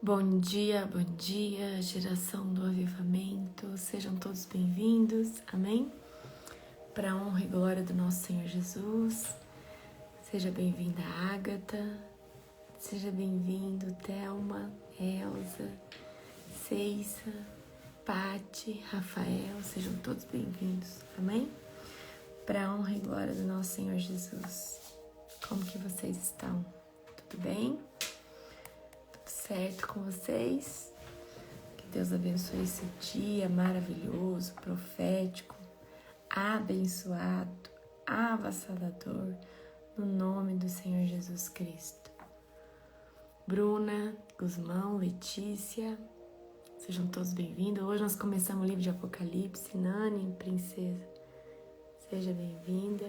Bom dia, geração do avivamento, sejam todos bem-vindos, amém? Para a honra e glória do nosso Senhor Jesus, seja bem-vinda Ágata, seja bem-vindo Thelma, Elza, Ceissa, Pati, Rafael, sejam todos bem-vindos, amém? Para a honra e glória do nosso Senhor Jesus, como que vocês estão? Tudo bem? Certo com vocês? Que Deus abençoe esse dia maravilhoso, profético, abençoado, avassalador, no nome do Senhor Jesus Cristo. Bruna, Guzmão, Letícia, sejam todos bem-vindos. Hoje nós começamos o livro de Apocalipse. Nani, princesa, seja bem-vinda.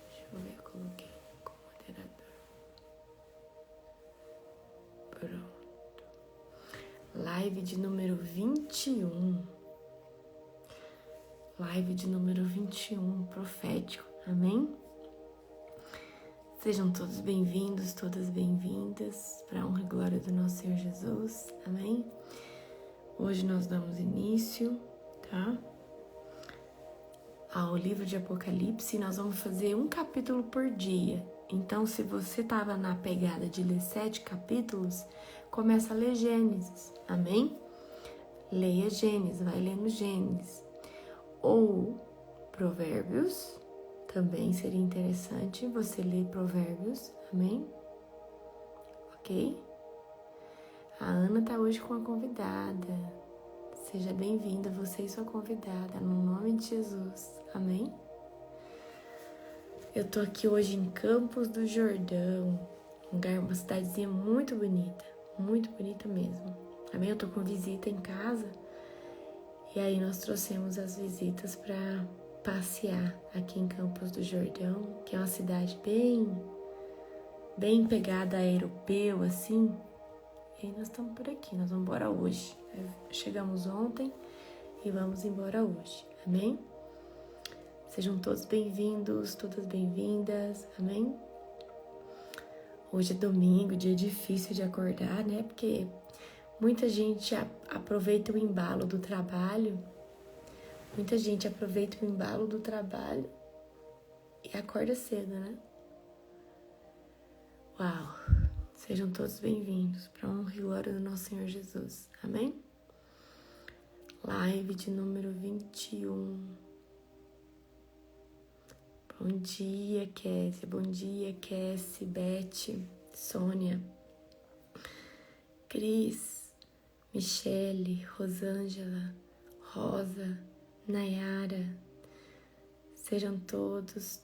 Deixa eu ver, eu coloquei. Pronto. Live de número 21. Live de número 21, profético. Amém? Sejam todos bem-vindos, todas bem-vindas, para a honra e glória do nosso Senhor Jesus. Amém? Hoje nós damos início, tá? Ao livro de Apocalipse. Nós vamos fazer um capítulo por dia. Então, se você estava na pegada de ler 7 capítulos, começa a ler Gênesis, amém? Leia Gênesis, vai lendo Gênesis. Ou Provérbios, também seria interessante você ler Provérbios, amém? Ok? A Ana tá hoje com a convidada. Seja bem-vinda, você e sua convidada, no nome de Jesus, amém? Eu tô aqui hoje em Campos do Jordão, uma cidadezinha muito bonita mesmo. Amém? Eu tô com visita em casa e aí nós trouxemos as visitas para passear aqui em Campos do Jordão, que é uma cidade bem pegada a europeu, assim. E aí nós estamos por aqui, nós vamos embora hoje. Chegamos ontem e vamos embora hoje, amém? Sejam todos bem-vindos, todas bem-vindas, amém? Hoje é domingo, dia difícil de acordar, né? Porque muita gente aproveita o embalo do trabalho. E acorda cedo, né? Uau! Sejam todos bem-vindos para a honra e glória do nosso Senhor Jesus, amém? Live de número 21. Bom dia, Kézia. Bom dia, Cassie, Beth, Sônia, Cris, Michele, Rosângela, Rosa, Nayara. Sejam todos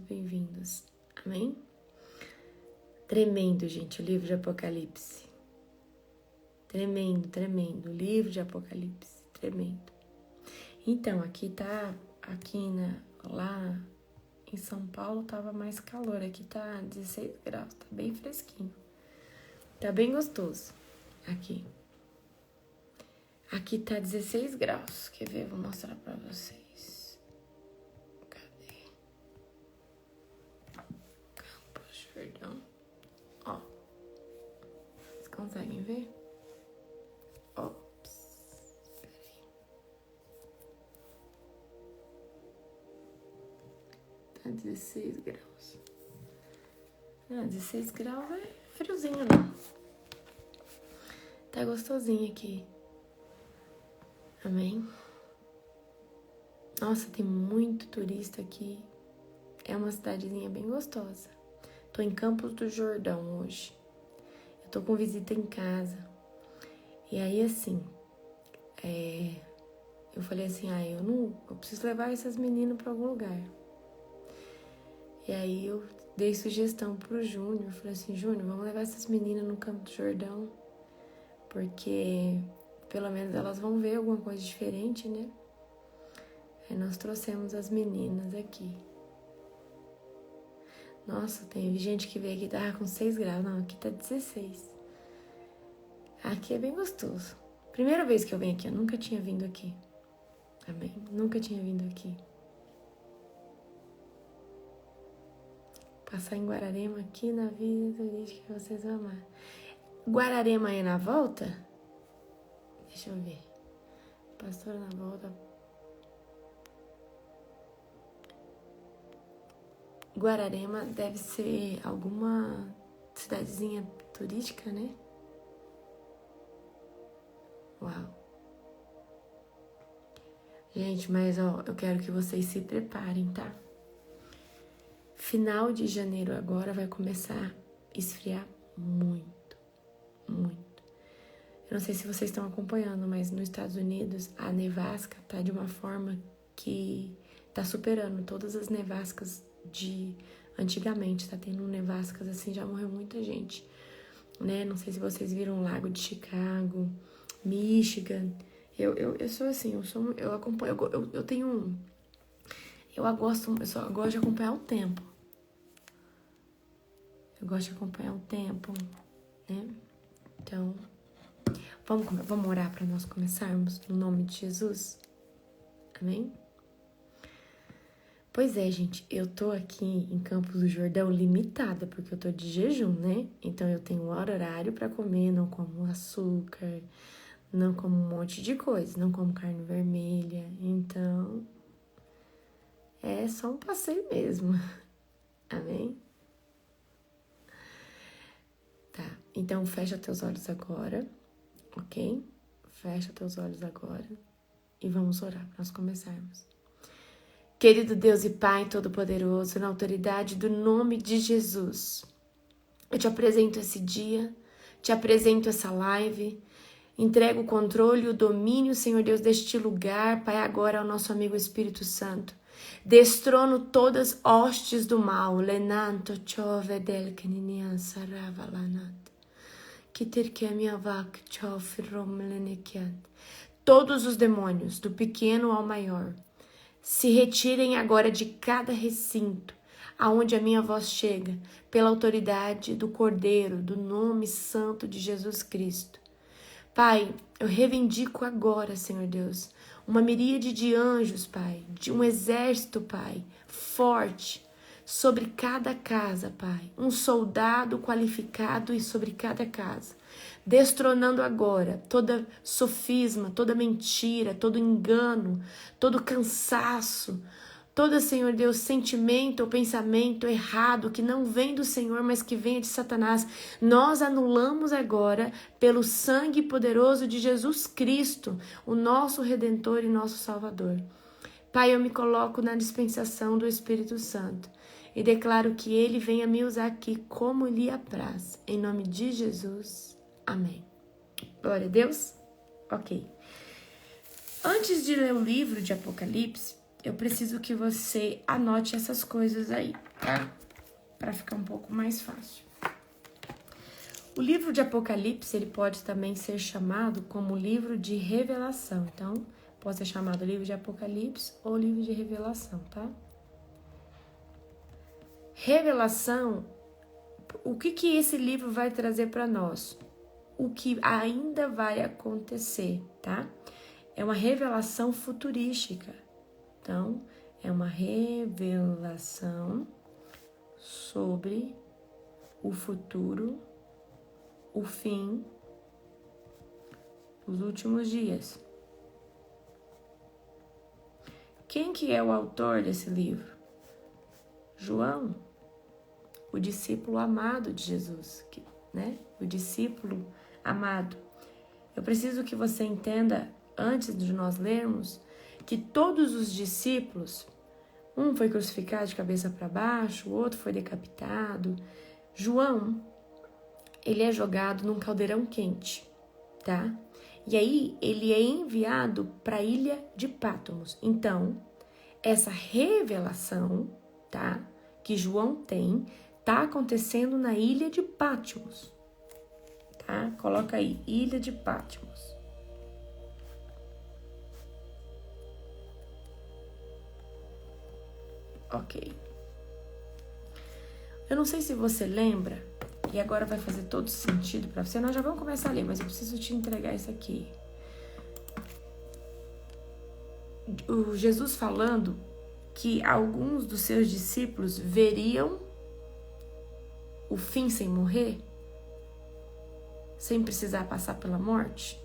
bem-vindos. Amém? Tremendo, gente, o livro de Apocalipse. Tremendo. O livro de Apocalipse. Tremendo. Então, lá em São Paulo tava mais calor, aqui tá 16 graus, tá bem fresquinho. Tá bem gostoso aqui. Aqui tá 16 graus, quer ver? Vou mostrar pra vocês. Cadê? Campos Jordão. Ó, vocês conseguem ver? Ops, peraí. Tá 16 graus. 16 graus é friozinho, não. Tá gostosinho aqui. Amém? Nossa, tem muito turista aqui. É uma cidadezinha bem gostosa. Tô em Campos do Jordão hoje. Eu tô com visita em casa. E aí, assim, eu falei assim, eu preciso levar essas meninas pra algum lugar. E aí eu dei sugestão pro Júnior. Eu falei assim, Júnior, vamos levar essas meninas no Campo do Jordão. Porque pelo menos elas vão ver alguma coisa diferente, né? Aí nós trouxemos as meninas aqui. Nossa, tem gente que veio aqui, tava com 6 graus. Não, aqui tá 16. Aqui é bem gostoso. Primeira vez que eu venho aqui, eu nunca tinha vindo aqui. Amém? Nunca tinha vindo aqui. Passar em Guararema aqui na vida turística que vocês vão amar. Guararema é na volta? Deixa eu ver. Pastora na volta. Guararema deve ser alguma cidadezinha turística, né? Uau. Gente, mas ó, eu quero que vocês se preparem, tá? Final de janeiro agora vai começar a esfriar muito, muito. Eu não sei se vocês estão acompanhando, mas nos Estados Unidos a nevasca tá de uma forma que tá superando todas as nevascas de antigamente. Tá tendo nevascas assim, já morreu muita gente, né? Não sei se vocês viram o Lago de Chicago, Michigan. Eu sou assim, eu acompanho, eu tenho, eu só gosto de acompanhar o tempo. Eu gosto de acompanhar o tempo, né? Então, vamos orar para nós começarmos no nome de Jesus? Amém? Pois é, gente, eu tô aqui em Campos do Jordão limitada, porque eu tô de jejum, né? Então eu tenho um horário para comer, não como açúcar, não como um monte de coisa, não como carne vermelha. Então, é só um passeio mesmo. Amém? Tá, então fecha teus olhos agora, ok? Fecha teus olhos agora e vamos orar para nós começarmos. Querido Deus e Pai Todo-Poderoso, na autoridade do nome de Jesus, eu te apresento esse dia, te apresento essa live, entrego o controle e o domínio, Senhor Deus, deste lugar, Pai, agora ao nosso amigo Espírito Santo. Destrono todas hostes do mal. Lenanto chove del keninian sarava lanat. Kitirkemiavak chofrom lenekiat. Todos os demônios, do pequeno ao maior, se retirem agora de cada recinto aonde a minha voz chega, pela autoridade do Cordeiro, do nome santo de Jesus Cristo. Pai, eu reivindico agora, Senhor Deus, uma miríade de anjos, Pai, de um exército, Pai, forte, sobre cada casa, Pai, um soldado qualificado e sobre cada casa, destronando agora toda sofisma, toda mentira, todo engano, todo cansaço, todo, Senhor Deus, sentimento ou pensamento errado que não vem do Senhor, mas que vem de Satanás. Nós anulamos agora pelo sangue poderoso de Jesus Cristo, o nosso Redentor e nosso Salvador. Pai, eu me coloco na dispensação do Espírito Santo e declaro que Ele venha me usar aqui como lhe apraz. Em nome de Jesus. Amém. Glória a Deus. Ok. Antes de ler o livro de Apocalipse, eu preciso que você anote essas coisas aí, tá? Para ficar um pouco mais fácil. O livro de Apocalipse, ele pode também ser chamado como livro de revelação. Então, pode ser chamado livro de Apocalipse ou livro de revelação, tá? Revelação, o que esse livro vai trazer para nós? O que ainda vai acontecer, tá? É uma revelação futurística. Então, é uma revelação sobre o futuro, o fim, os últimos dias. Quem que é o autor desse livro? João, o discípulo amado de Jesus, né? O discípulo amado. Eu preciso que você entenda, antes de nós lermos, que todos os discípulos, um foi crucificado de cabeça para baixo, o outro foi decapitado. João, ele é jogado num caldeirão quente, tá? E aí ele é enviado para a ilha de Pátimos. Então, essa revelação, tá, que João tem, tá acontecendo na ilha de Pátimos, tá? Coloca aí, ilha de Pátimos. Ok. Eu não sei se você lembra, e agora vai fazer todo sentido para você. Nós já vamos começar a ler, mas eu preciso te entregar isso aqui. O Jesus falando que alguns dos seus discípulos veriam o fim sem morrer? Sem precisar passar pela morte?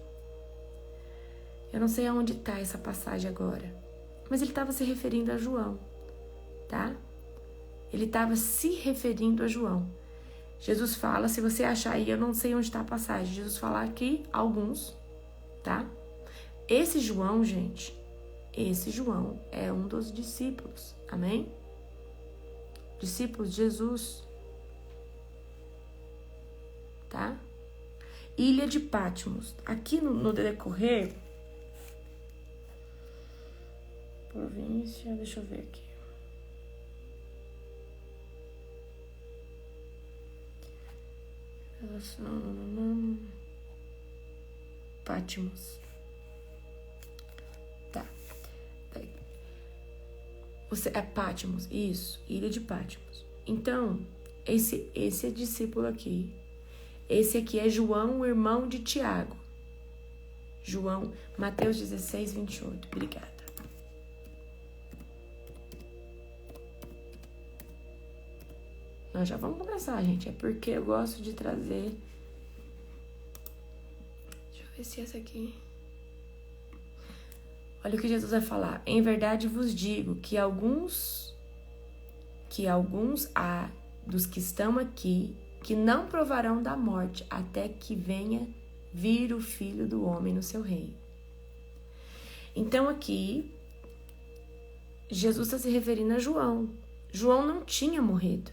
Eu não sei aonde está essa passagem agora, mas ele estava se referindo a João, tá? Ele estava se referindo a João. Jesus fala, se você achar aí, eu não sei onde está a passagem, Jesus fala aqui alguns, tá? Esse João, gente, esse João é um dos discípulos, amém? Discípulos de Jesus, tá? Ilha de Patmos. Aqui no decorrer, província, deixa eu ver aqui. Patmos. Tá. Você é Patmos, isso, Ilha de Patmos. Então, esse é discípulo aqui. Esse aqui é João, o irmão de Tiago. João, Mateus 16, 28. Obrigada. Nós já vamos começar, gente. É porque eu gosto de trazer... Deixa eu ver se essa aqui... Olha o que Jesus vai falar. Em verdade vos digo que alguns há dos que estão aqui que não provarão da morte até que venha vir o Filho do Homem no seu reino. Então aqui, Jesus está se referindo a João. João não tinha morrido.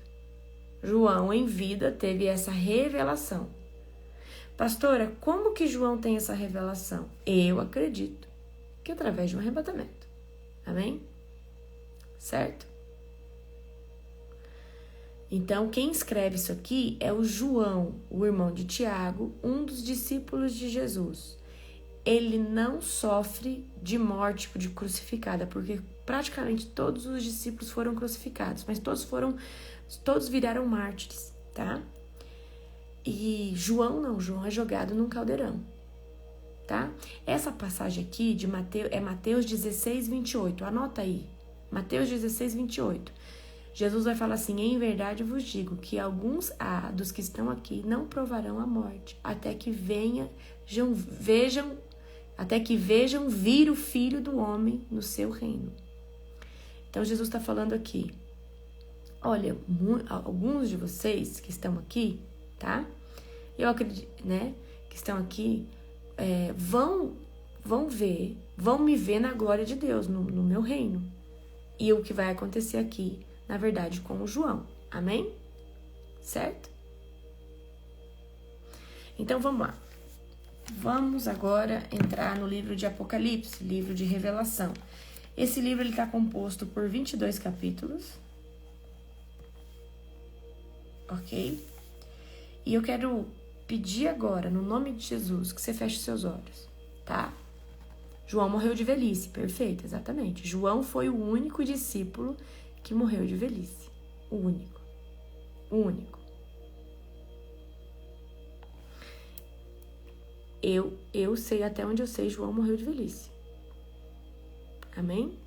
João, em vida, teve essa revelação. Pastora, como que João tem essa revelação? Eu acredito que através de um arrebatamento. Amém? Certo? Então, quem escreve isso aqui é o João, o irmão de Tiago, um dos discípulos de Jesus. Ele não sofre de morte, de crucificada, porque praticamente todos os discípulos foram crucificados, mas todos viraram mártires, tá? E João não, João é jogado num caldeirão, tá? Essa passagem aqui de Mateus, é Mateus 16, 28, anota aí, Mateus 16, 28. Jesus vai falar assim, em verdade vos digo que alguns dos que estão aqui não provarão a morte, até que vejam vir o Filho do Homem no seu reino. Então Jesus está falando aqui, olha, alguns de vocês que estão aqui, tá? Eu acredito, né, que estão aqui, vão me ver na glória de Deus, no meu reino. E o que vai acontecer aqui, na verdade, com o João. Amém? Certo? Então, vamos lá. Vamos agora entrar no livro de Apocalipse, livro de Revelação. Esse livro está composto por 22 capítulos. Ok? E eu quero pedir agora, no nome de Jesus, que você feche seus olhos, tá? João morreu de velhice, perfeito, exatamente. João foi o único discípulo que morreu de velhice. O único. O único. Eu sei, até onde eu sei, João morreu de velhice. Amém?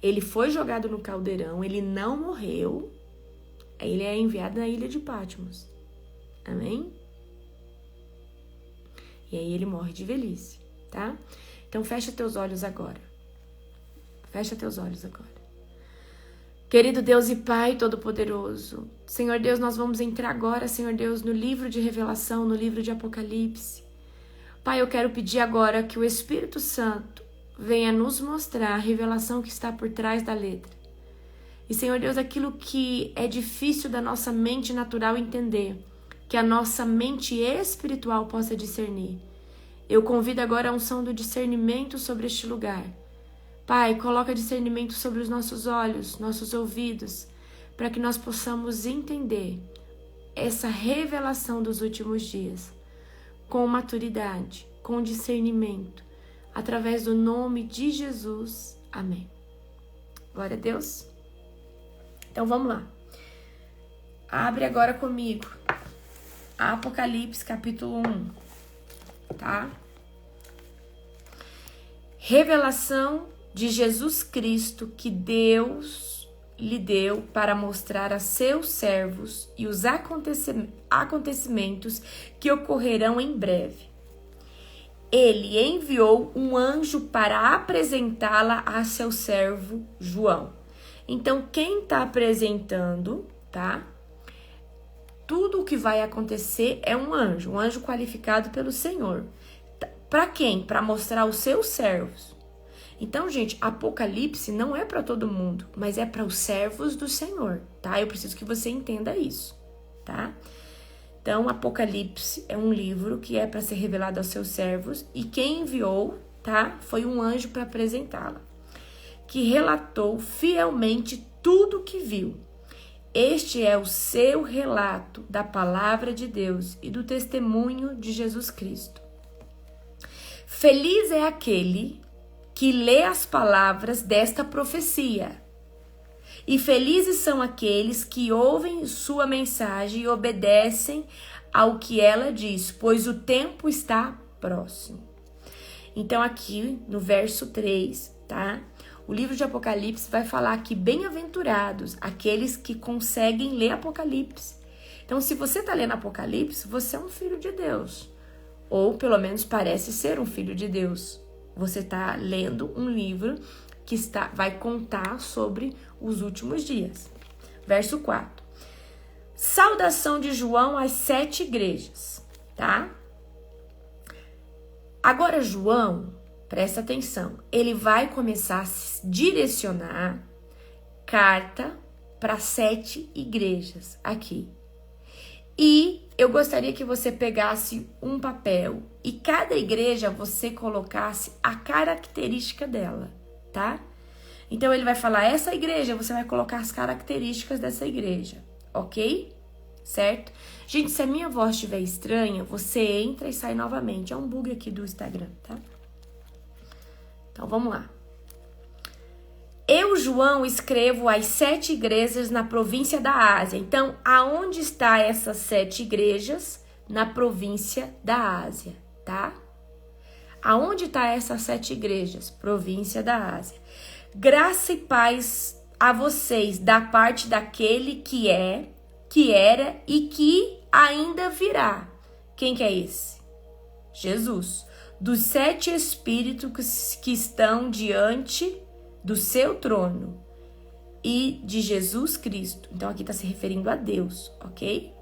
Ele foi jogado no caldeirão, ele não morreu. Ele é enviado na ilha de Patmos. Amém? E aí ele morre de velhice, tá? Então fecha teus olhos agora. Fecha teus olhos agora. Querido Deus e Pai Todo-Poderoso, Senhor Deus, nós vamos entrar agora, Senhor Deus, no livro de Revelação, no livro de Apocalipse. Pai, eu quero pedir agora que o Espírito Santo venha nos mostrar a revelação que está por trás da letra. E, Senhor Deus, aquilo que é difícil da nossa mente natural entender, que a nossa mente espiritual possa discernir. Eu convido agora a unção do discernimento sobre este lugar. Pai, coloca discernimento sobre os nossos olhos, nossos ouvidos, para que nós possamos entender essa revelação dos últimos dias, com maturidade, com discernimento, através do nome de Jesus. Amém. Glória a Deus. Então vamos lá. Abre agora comigo Apocalipse capítulo 1, tá? Revelação de Jesus Cristo que Deus lhe deu para mostrar a seus servos e os acontecimentos que ocorrerão em breve. Ele enviou um anjo para apresentá-la a seu servo João. Então, quem está apresentando, tá? Tudo o que vai acontecer é um anjo qualificado pelo Senhor. Para quem? Para mostrar aos seus servos. Então, gente, Apocalipse não é para todo mundo, mas é para os servos do Senhor, tá? Eu preciso que você entenda isso, tá? Então, Apocalipse é um livro que é para ser revelado aos seus servos e quem enviou, tá? Foi um anjo para apresentá-la, que relatou fielmente tudo o que viu. Este é o seu relato da palavra de Deus e do testemunho de Jesus Cristo. Feliz é aquele que lê as palavras desta profecia. E felizes são aqueles que ouvem sua mensagem e obedecem ao que ela diz, pois o tempo está próximo. Então aqui no verso 3, tá? O livro de Apocalipse vai falar que bem-aventurados aqueles que conseguem ler Apocalipse. Então se você está lendo Apocalipse, você é um filho de Deus. Ou pelo menos parece ser um filho de Deus. Você está lendo um livro que vai contar sobre os últimos dias. Verso 4. Saudação de João às 7 igrejas, tá? Agora João, presta atenção, ele vai começar a direcionar carta para 7 igrejas aqui. E eu gostaria que você pegasse um papel e cada igreja você colocasse a característica dela, tá? Então ele vai falar essa igreja, você vai colocar as características dessa igreja, ok? Certo? Gente, se a minha voz estiver estranha, você entra e sai novamente. É um bug aqui do Instagram, tá? Então vamos lá. Eu, João, escrevo às 7 igrejas na província da Ásia. Então, aonde está essas 7 igrejas? Na província da Ásia, tá? Aonde está essas 7 igrejas? Província da Ásia. Graça e paz a vocês da parte daquele que é, que era e que ainda virá. Quem que é esse? Jesus. Dos 7 espíritos que estão diante do seu trono e de Jesus Cristo. Então aqui está se referindo a Deus, ok?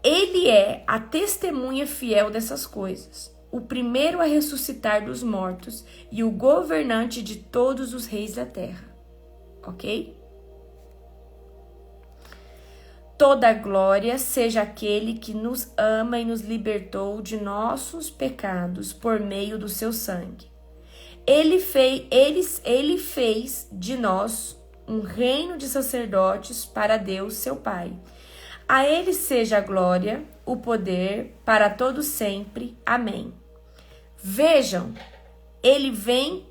Ele é a testemunha fiel dessas coisas, o primeiro a ressuscitar dos mortos e o governante de todos os reis da terra, ok? Toda glória seja aquele que nos ama e nos libertou de nossos pecados por meio do seu sangue. Ele fez de nós um reino de sacerdotes para Deus, seu Pai. A ele seja a glória, o poder, para todo sempre. Amém. Vejam, ele vem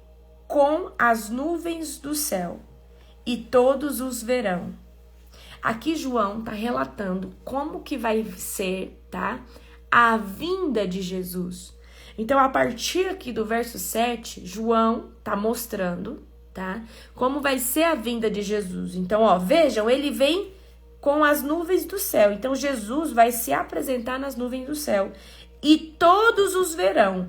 com as nuvens do céu, e todos os verão. Aqui João está relatando como que vai ser, tá? A vinda de Jesus. Então, a partir aqui do verso 7, João está mostrando, tá? Como vai ser a vinda de Jesus. Então, ó, vejam, ele vem com as nuvens do céu. Então, Jesus vai se apresentar nas nuvens do céu. E todos os verão.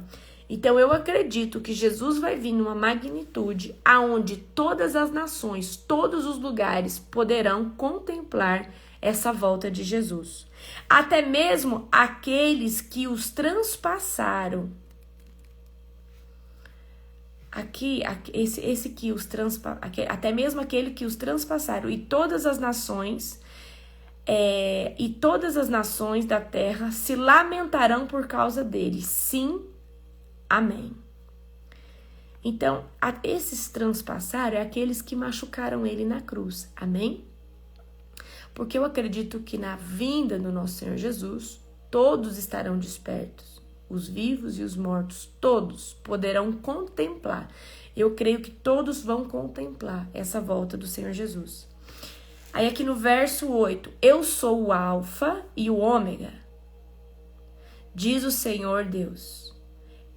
Então, eu acredito que Jesus vai vir numa magnitude aonde todas as nações, todos os lugares poderão contemplar essa volta de Jesus. Até mesmo aqueles que os transpassaram. Até mesmo aquele que os transpassaram. E todas as nações da terra se lamentarão por causa dele. Sim, amém. Então, esses transpassaram é aqueles que machucaram ele na cruz. Amém? Porque eu acredito que na vinda do nosso Senhor Jesus, todos estarão despertos. Os vivos e os mortos, todos poderão contemplar. Eu creio que todos vão contemplar essa volta do Senhor Jesus. Aí aqui no verso 8, eu sou o Alfa e o Ômega, diz o Senhor Deus.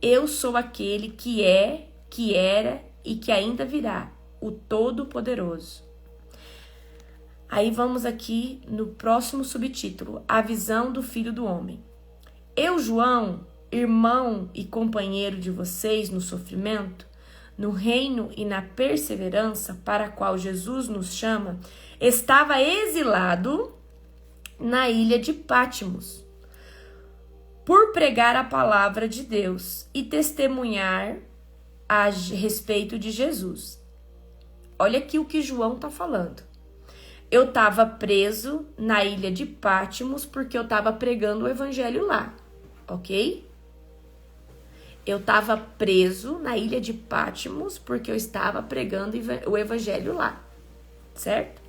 Eu sou aquele que é, que era e que ainda virá, o Todo-Poderoso. Aí vamos aqui no próximo subtítulo, a visão do Filho do Homem. Eu, João, irmão e companheiro de vocês no sofrimento, no reino e na perseverança para a qual Jesus nos chama, estava exilado na ilha de Pátimos, por pregar a palavra de Deus e testemunhar a respeito de Jesus. Olha aqui o que João está falando. Eu estava preso na ilha de Pátimos porque eu estava pregando o evangelho lá, ok? Eu estava preso na ilha de Pátimos porque eu estava pregando o evangelho lá, certo?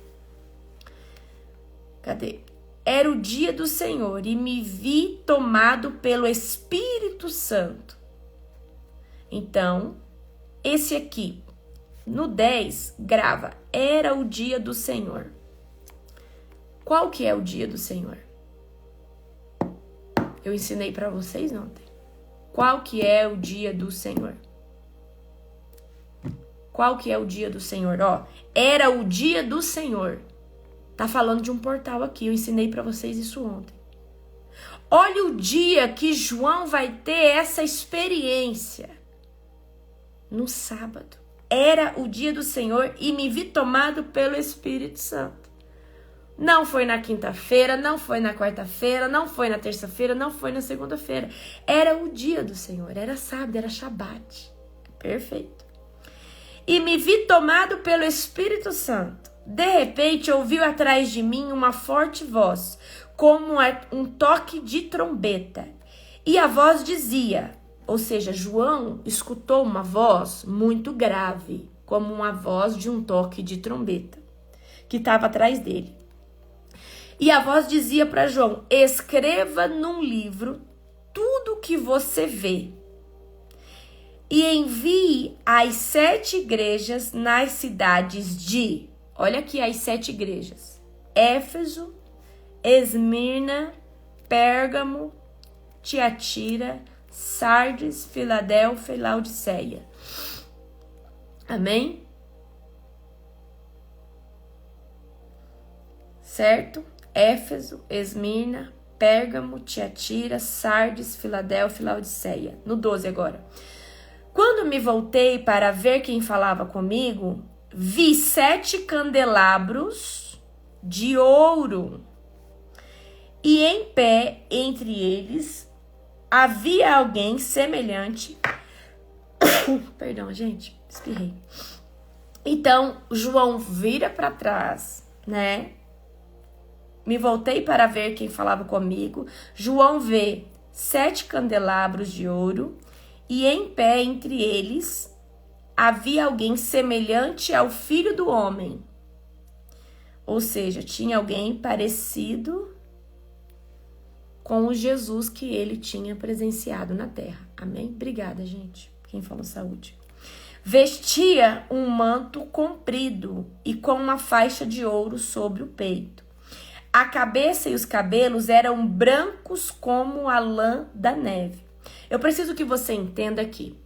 Cadê? Era o dia do Senhor e me vi tomado pelo Espírito Santo. Então, esse aqui, no 10, grava, era o dia do Senhor. Qual que é o dia do Senhor? Eu ensinei para vocês ontem. Qual que é o dia do Senhor? Qual que é o dia do Senhor? Ó, era o dia do Senhor. Tá falando de um portal aqui, eu ensinei para vocês isso ontem. Olha o dia que João vai ter essa experiência. No sábado. Era o dia do Senhor e me vi tomado pelo Espírito Santo. Não foi na quinta-feira, não foi na quarta-feira, não foi na terça-feira, não foi na segunda-feira. Era o dia do Senhor, era sábado, era Shabat. Perfeito. E me vi tomado pelo Espírito Santo. De repente, ouviu atrás de mim uma forte voz, como um toque de trombeta. E a voz dizia, ou seja, João escutou uma voz muito grave, como uma voz de um toque de trombeta, que estava atrás dele. E a voz dizia para João, escreva num livro tudo o que você vê. E envie às 7 igrejas nas cidades de... Olha aqui as 7 igrejas. Éfeso, Esmirna, Pérgamo, Tiatira, Sardes, Filadélfia e Laodiceia. Amém? Certo? Éfeso, Esmirna, Pérgamo, Tiatira, Sardes, Filadélfia e Laodiceia. No 12 agora. Quando me voltei para ver quem falava comigo, vi 7 candelabros de ouro. E em pé entre eles havia alguém semelhante. Perdão, gente, espirrei. Então, João vira para trás, né? Me voltei para ver quem falava comigo. João vê 7 candelabros de ouro e em pé entre eles havia alguém semelhante ao Filho do Homem. Ou seja, tinha alguém parecido com o Jesus que ele tinha presenciado na terra. Amém? Obrigada, gente. Quem falou saúde. Vestia um manto comprido e com uma faixa de ouro sobre o peito. A cabeça e os cabelos eram brancos como a lã da neve. Eu preciso que você entenda aqui.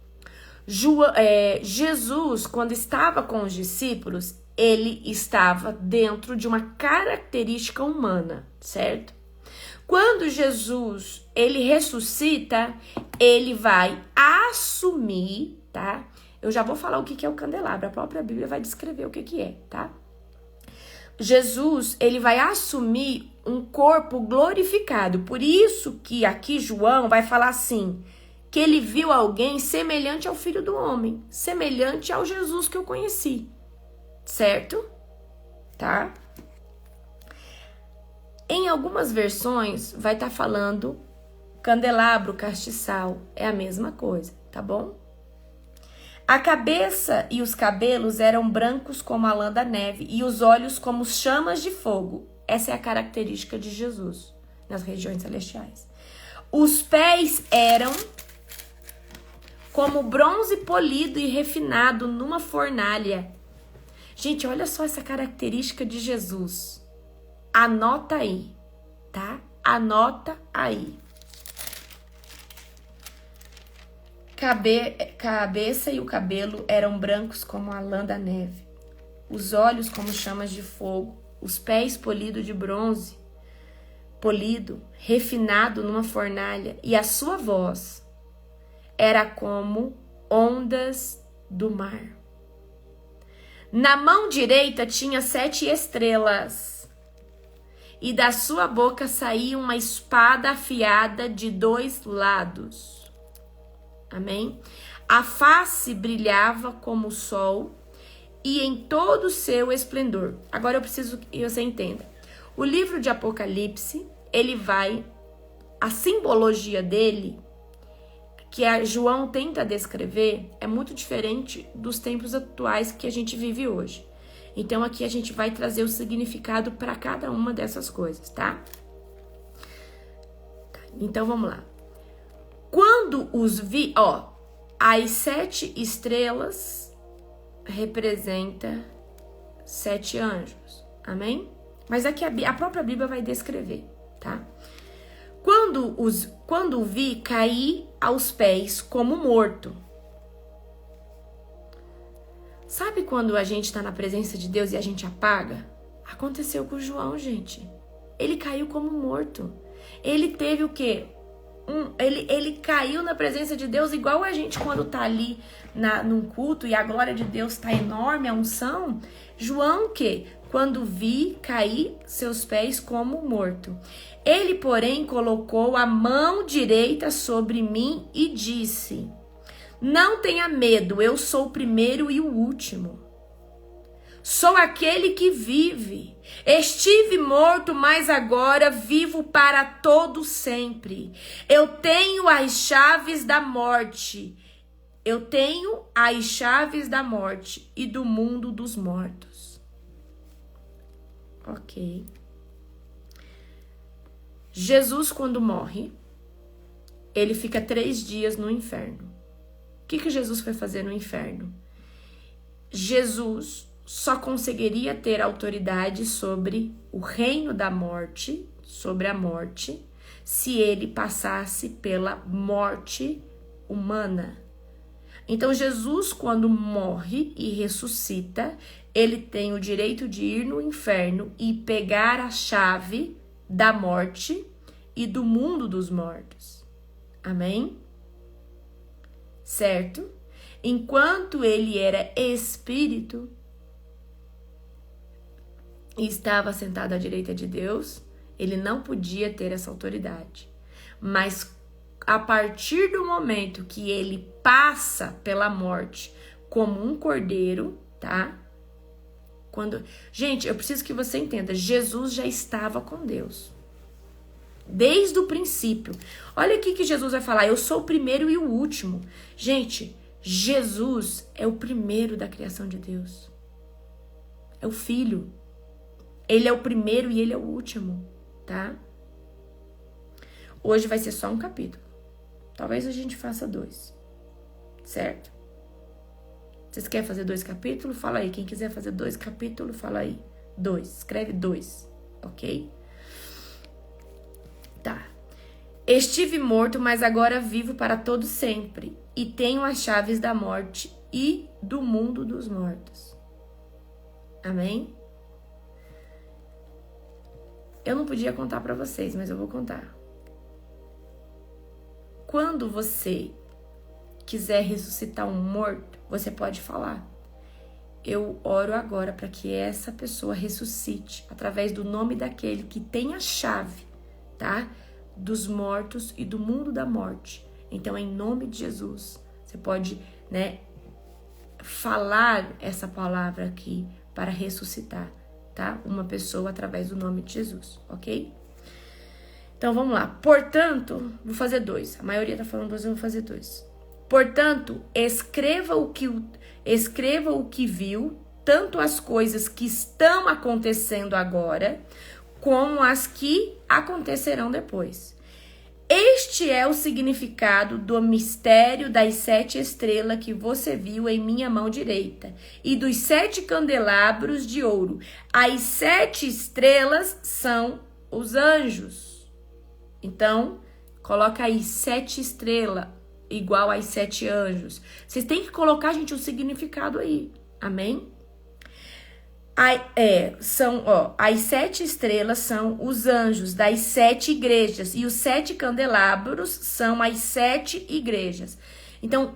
Jesus, quando estava com os discípulos, ele estava dentro de uma característica humana, certo? Quando Jesus, ele ressuscita, ele vai assumir, tá? Eu já vou falar o que é o candelabro, a própria Bíblia vai descrever o que é, tá? Jesus, ele vai assumir um corpo glorificado. Por isso que aqui João vai falar assim, que ele viu alguém semelhante ao Filho do Homem, semelhante ao Jesus que eu conheci, certo? Tá? Em algumas versões vai estar falando candelabro, castiçal, é a mesma coisa, tá bom? A cabeça e os cabelos eram brancos como a lã da neve e os olhos como chamas de fogo. Essa é a característica de Jesus nas regiões celestiais. Os pés eram como bronze polido e refinado numa fornalha. Gente, olha só essa característica de Jesus. Anota aí, tá? Anota aí. Cabeça e o cabelo eram brancos como a lã da neve, os olhos como chamas de fogo, os pés polidos de bronze, polido, refinado numa fornalha, e a sua voz era como ondas do mar. Na mão direita tinha 7 estrelas, e da sua boca saía uma espada afiada de 2 lados. Amém? A face brilhava como o sol e em todo o seu esplendor. Agora eu preciso que você entenda. O livro de Apocalipse, a simbologia dele, que João tenta descrever, é muito diferente dos tempos atuais que a gente vive hoje. Então aqui a gente vai trazer o significado para cada uma dessas coisas, tá? Então vamos lá. Quando os vi, as 7 estrelas representa 7 anjos, amém? Mas aqui a própria Bíblia vai descrever, tá? Quando o vi, caí aos pés como morto. Sabe quando a gente está na presença de Deus e a gente apaga? Aconteceu com o João, gente. Ele caiu como morto. Ele teve o quê? Ele caiu na presença de Deus igual a gente quando tá ali num culto e a glória de Deus tá enorme, a unção. João que quando vi, caí seus pés como morto. Ele, porém, colocou a mão direita sobre mim e disse: não tenha medo, eu sou o primeiro e o último. Sou aquele que vive. Estive morto, mas agora vivo para todo sempre. Eu tenho as chaves da morte. Eu tenho as chaves da morte e do mundo dos mortos. Ok. Jesus, quando morre, ele fica 3 dias no inferno. O que Jesus foi fazer no inferno? Jesus só conseguiria ter autoridade sobre o reino da morte, sobre a morte, se ele passasse pela morte humana. Então, Jesus, quando morre e ressuscita, ele tem o direito de ir no inferno e pegar a chave da morte e do mundo dos mortos. Amém? Certo? Enquanto ele era espírito, e estava sentado à direita de Deus, ele não podia ter essa autoridade. Mas a partir do momento que ele passa pela morte como um cordeiro, tá? Gente, eu preciso que você entenda, Jesus já estava com Deus. Desde o princípio. Olha aqui que Jesus vai falar, eu sou o primeiro e o último. Gente, Jesus é o primeiro da criação de Deus. É o Filho. Ele é o primeiro e ele é o último, tá? Hoje vai ser só um capítulo. Talvez a gente faça 2, certo? Vocês querem fazer 2 capítulos? Fala aí. Quem quiser fazer 2 capítulos, fala aí. 2. Escreve 2, ok? Tá. Estive morto, mas agora vivo para todo sempre. E tenho as chaves da morte e do mundo dos mortos. Amém? Eu não podia contar para vocês, mas eu vou contar. Quando você quiser ressuscitar um morto, você pode falar: eu oro agora para que essa pessoa ressuscite através do nome daquele que tem a chave, tá? Dos mortos e do mundo da morte. Então, em nome de Jesus, você pode, falar essa palavra aqui para ressuscitar, tá? Uma pessoa através do nome de Jesus, ok? Então, vamos lá. Portanto, vou fazer 2. A maioria tá falando 2, eu vou fazer 2. Portanto, escreva o que viu, tanto as coisas que estão acontecendo agora, como as que acontecerão depois. Este é o significado do mistério das 7 estrelas que você viu em minha mão direita e dos 7 candelabros de ouro. As 7 estrelas são os anjos. Então, coloca aí 7 estrelas. igual aos 7 anjos. Vocês têm que colocar, gente, o significado aí. Amém? As 7 estrelas são os anjos das 7 igrejas. E os 7 candelabros são as 7 igrejas. Então,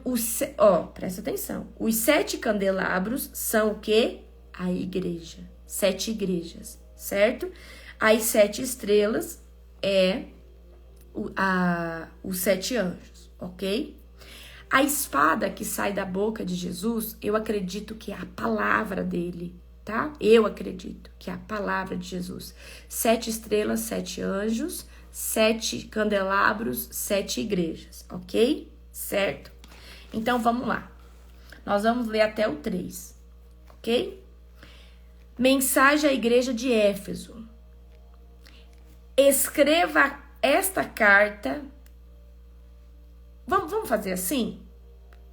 presta atenção. Os 7 candelabros são o quê? A igreja. 7 igrejas, certo? As 7 estrelas os 7 anjos, ok? A espada que sai da boca de Jesus, eu acredito que é a palavra dele, tá? Eu acredito que é a palavra de Jesus. 7 estrelas, 7 anjos, 7 candelabros, 7 igrejas, ok? Certo? Então, vamos lá. Nós vamos ler até o 3, ok? Mensagem à igreja de Éfeso. Escreva esta carta. Vamos fazer assim?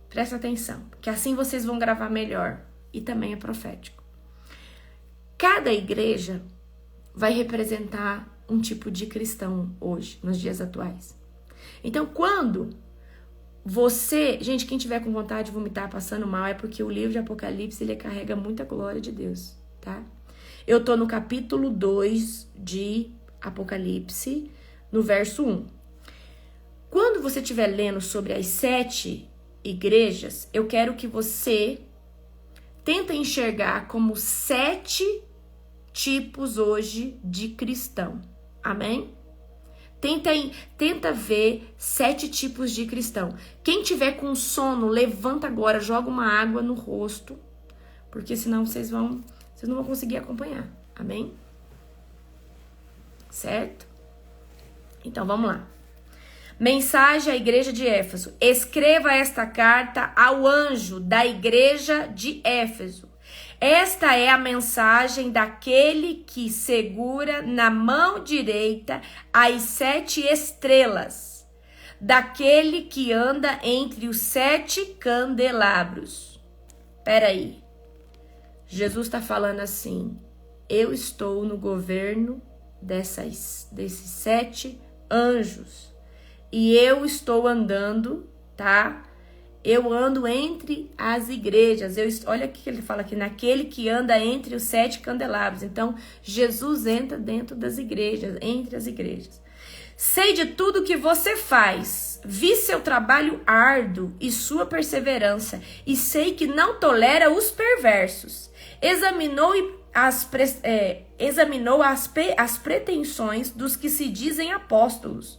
Presta atenção, que assim vocês vão gravar melhor. E também é profético. Cada igreja vai representar um tipo de cristão hoje, nos dias atuais. Então, quando você... Gente, quem tiver com vontade de vomitar, passando mal, é porque o livro de Apocalipse, ele carrega muita glória de Deus, tá? Eu tô no capítulo 2 de Apocalipse, no verso 1. Quando você estiver lendo sobre as 7 igrejas, eu quero que você tenta enxergar como 7 tipos hoje de cristão. Amém? Tenta ver 7 tipos de cristão. Quem tiver com sono, levanta agora, joga uma água no rosto, porque senão vocês não vão conseguir acompanhar. Amém? Certo? Então, vamos lá. Mensagem à igreja de Éfeso. Escreva esta carta ao anjo da igreja de Éfeso. Esta é a mensagem daquele que segura na mão direita as 7 estrelas, daquele que anda entre os 7 candelabros. Peraí. Jesus está falando assim: eu estou no governo desses 7 anjos. E eu estou andando, tá? Eu ando entre as igrejas. Olha o que ele fala aqui, naquele que anda entre os 7 candelabros. Então, Jesus entra dentro das igrejas, entre as igrejas. Sei de tudo que você faz. Vi seu trabalho árduo e sua perseverança. E sei que não tolera os perversos. Examinou as pretensões dos que se dizem apóstolos,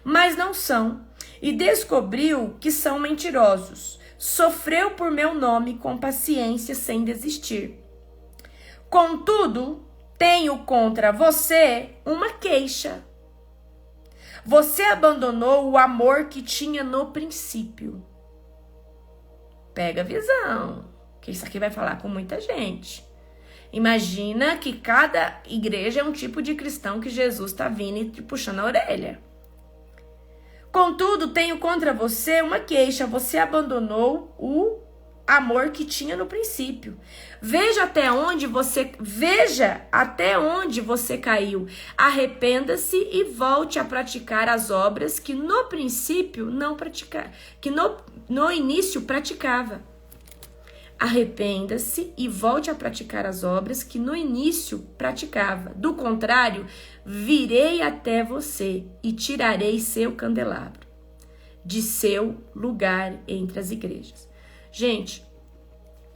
mas não são, e descobriu que são mentirosos. Sofreu por meu nome com paciência sem desistir. Contudo, tenho contra você uma queixa. Você abandonou o amor que tinha no princípio. Pega a visão, que isso aqui vai falar com muita gente. Imagina que cada igreja é um tipo de cristão que Jesus está vindo e te puxando a orelha. Contudo, tenho contra você uma queixa. Você abandonou o amor que tinha no princípio. Veja até onde você caiu. Arrependa-se e volte a praticar as obras que no princípio não praticava, que no início praticava. Arrependa-se e volte a praticar as obras que no início praticava. Do contrário, virei até você e tirarei seu candelabro de seu lugar entre as igrejas. Gente,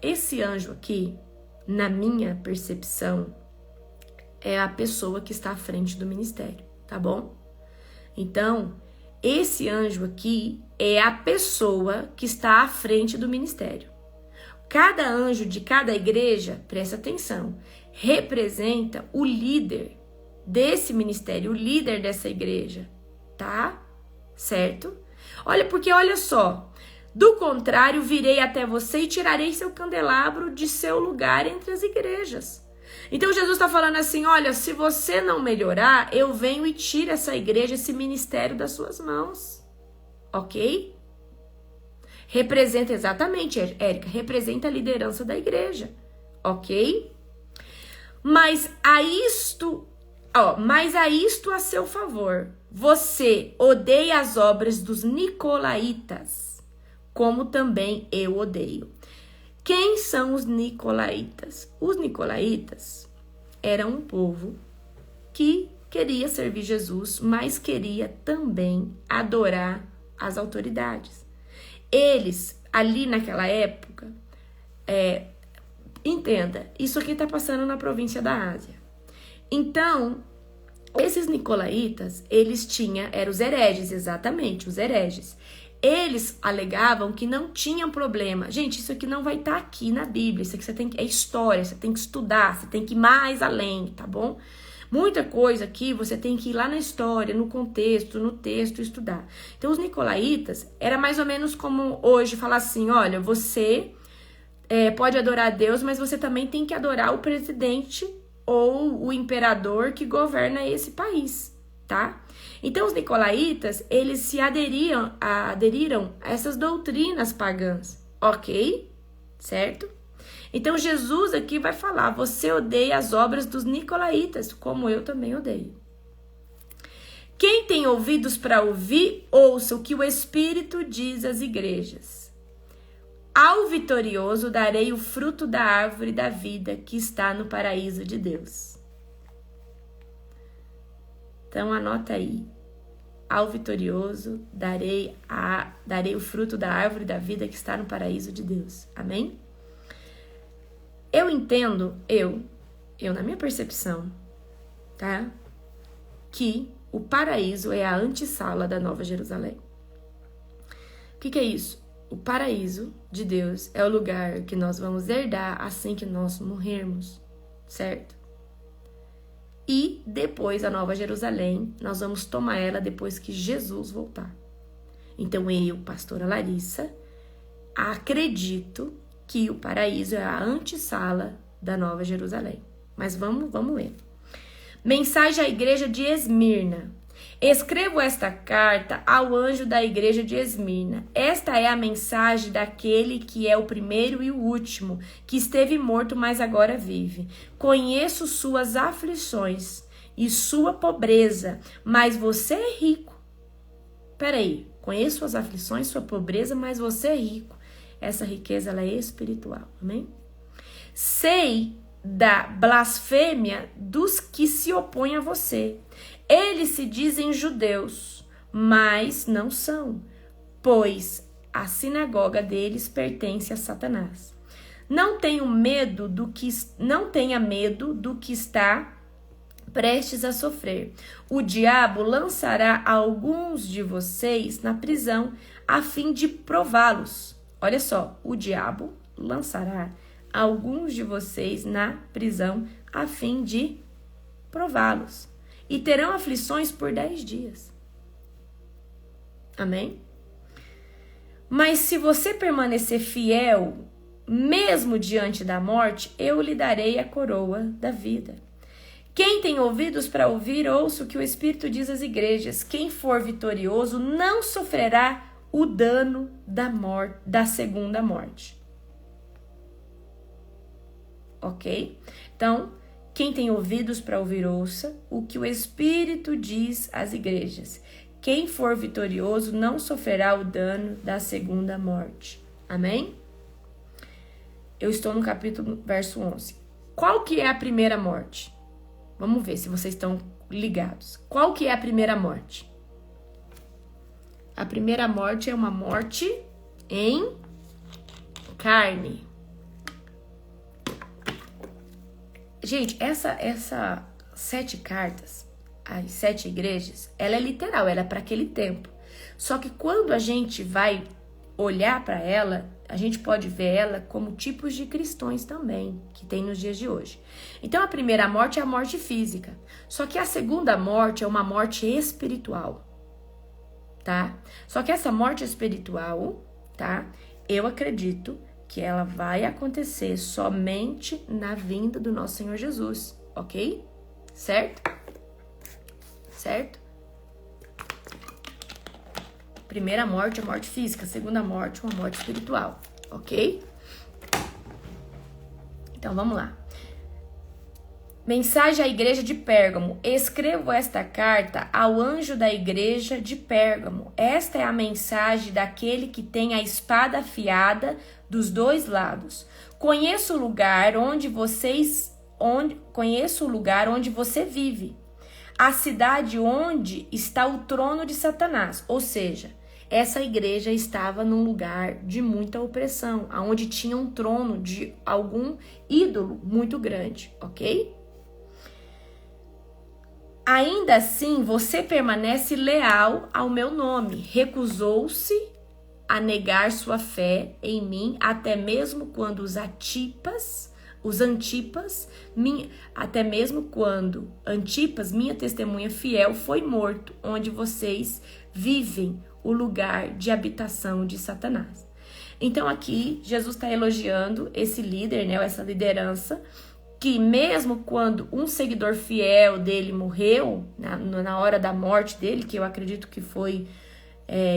esse anjo aqui, na minha percepção, é a pessoa que está à frente do ministério, tá bom? Então, esse anjo aqui é a pessoa que está à frente do ministério. Cada anjo de cada igreja, presta atenção, representa o líder desse ministério, o líder dessa igreja, tá? Certo? Porque olha só, do contrário, virei até você e tirarei seu candelabro de seu lugar entre as igrejas. Então Jesus está falando assim, olha, se você não melhorar, eu venho e tiro essa igreja, esse ministério das suas mãos, ok? Representa exatamente, Érica, representa a liderança da igreja, ok? Mas a isto a seu favor, você odeia as obras dos nicolaítas como também eu odeio. Quem são os nicolaítas? Os nicolaítas eram um povo que queria servir Jesus, mas queria também adorar as autoridades. Eles, ali naquela época, entenda, isso aqui está passando na província da Ásia. Então, esses nicolaítas, eram os hereges, exatamente, os hereges. Eles alegavam que não tinham problema. Gente, isso aqui não vai estar aqui na Bíblia, isso aqui é história, você tem que estudar, você tem que ir mais além, tá bom? Muita coisa aqui você tem que ir lá na história, no contexto, no texto, estudar. Então, os nicolaítas, era mais ou menos como hoje falar assim, olha, você pode adorar a Deus, mas você também tem que adorar o presidente ou o imperador que governa esse país, tá? Então, os nicolaítas, eles se aderiram a essas doutrinas pagãs, ok? Certo? Então, Jesus aqui vai falar, você odeia as obras dos nicolaítas, como eu também odeio. Quem tem ouvidos para ouvir, ouça o que o Espírito diz às igrejas. Ao vitorioso darei o fruto da árvore da vida que está no paraíso de Deus. Então, anota aí. Ao vitorioso darei o fruto da árvore da vida que está no paraíso de Deus. Amém? Eu entendo, eu na minha percepção, tá? Que o paraíso é a antessala da Nova Jerusalém. O que é isso? O paraíso de Deus é o lugar que nós vamos herdar assim que nós morrermos, certo? E depois a Nova Jerusalém, nós vamos tomar ela depois que Jesus voltar. Então eu, pastora Larissa, acredito que o paraíso é a antessala da Nova Jerusalém. Mas vamos ler. Mensagem à igreja de Esmirna. Escrevo esta carta ao anjo da igreja de Esmirna. Esta é a mensagem daquele que é o primeiro e o último, que esteve morto, mas agora vive. Conheço suas aflições e sua pobreza, mas você é rico. Peraí, conheço suas aflições, sua pobreza, mas você é rico. Essa riqueza, ela é espiritual, amém? Sei da blasfêmia dos que se opõem a você. Eles se dizem judeus, mas não são, pois a sinagoga deles pertence a Satanás. Não tenha medo do que está prestes a sofrer. O diabo lançará alguns de vocês na prisão a fim de prová-los. Olha só, o diabo lançará alguns de vocês na prisão a fim de prová-los. E terão aflições por 10 dias. Amém? Mas se você permanecer fiel, mesmo diante da morte, eu lhe darei a coroa da vida. Quem tem ouvidos para ouvir, ouça o que o Espírito diz às igrejas. Quem for vitorioso não sofrerá o dano da segunda morte. Ok? Então, quem tem ouvidos para ouvir, ouça o que o Espírito diz às igrejas. Quem for vitorioso não sofrerá o dano da segunda morte. Amém? Eu estou no capítulo, verso 11. Qual que é a primeira morte? Vamos ver se vocês estão ligados. Qual que é a primeira morte? A primeira morte é uma morte em carne. Gente, essa 7 cartas, as 7 igrejas, ela é literal, ela é para aquele tempo. Só que quando a gente vai olhar para ela, a gente pode ver ela como tipos de cristãos também, que tem nos dias de hoje. Então, a primeira morte é a morte física. Só que a segunda morte é uma morte espiritual, tá? Só que essa morte espiritual, tá? Eu acredito que ela vai acontecer somente na vinda do nosso Senhor Jesus, ok? Certo? Certo? Primeira morte é morte física, segunda morte uma morte espiritual, ok? Então, vamos lá. Mensagem à igreja de Pérgamo. Escrevo esta carta ao anjo da igreja de Pérgamo. Esta é a mensagem daquele que tem a espada afiada dos dois lados. Conheço o lugar onde você vive. A cidade onde está o trono de Satanás. Ou seja, essa igreja estava num lugar de muita opressão, onde tinha um trono de algum ídolo muito grande, ok? Ainda assim, você permanece leal ao meu nome. Recusou-se a negar sua fé em mim, até mesmo quando Antipas, minha testemunha fiel, foi morto, onde vocês vivem, o lugar de habitação de Satanás. Então aqui, Jesus está elogiando esse líder, né, essa liderança, que mesmo quando um seguidor fiel dele morreu, na hora da morte dele, que eu acredito que foi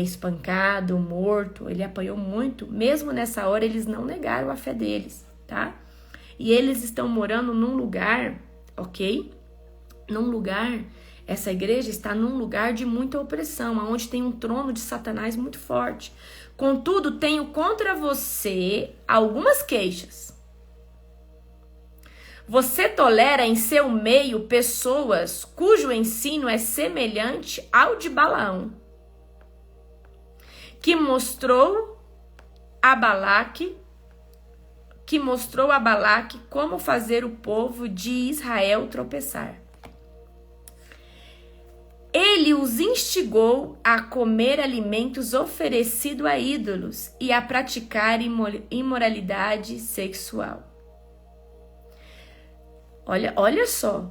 espancado, morto, ele apanhou muito, mesmo nessa hora eles não negaram a fé deles, tá? E eles estão morando num lugar, ok? Essa igreja está num lugar de muita opressão, onde tem um trono de Satanás muito forte. Contudo, tenho contra você algumas queixas. Você tolera em seu meio pessoas cujo ensino é semelhante ao de Balaão, que mostrou a Balaque como fazer o povo de Israel tropeçar. Ele os instigou a comer alimentos oferecidos a ídolos e a praticar imoralidade sexual. Olha só.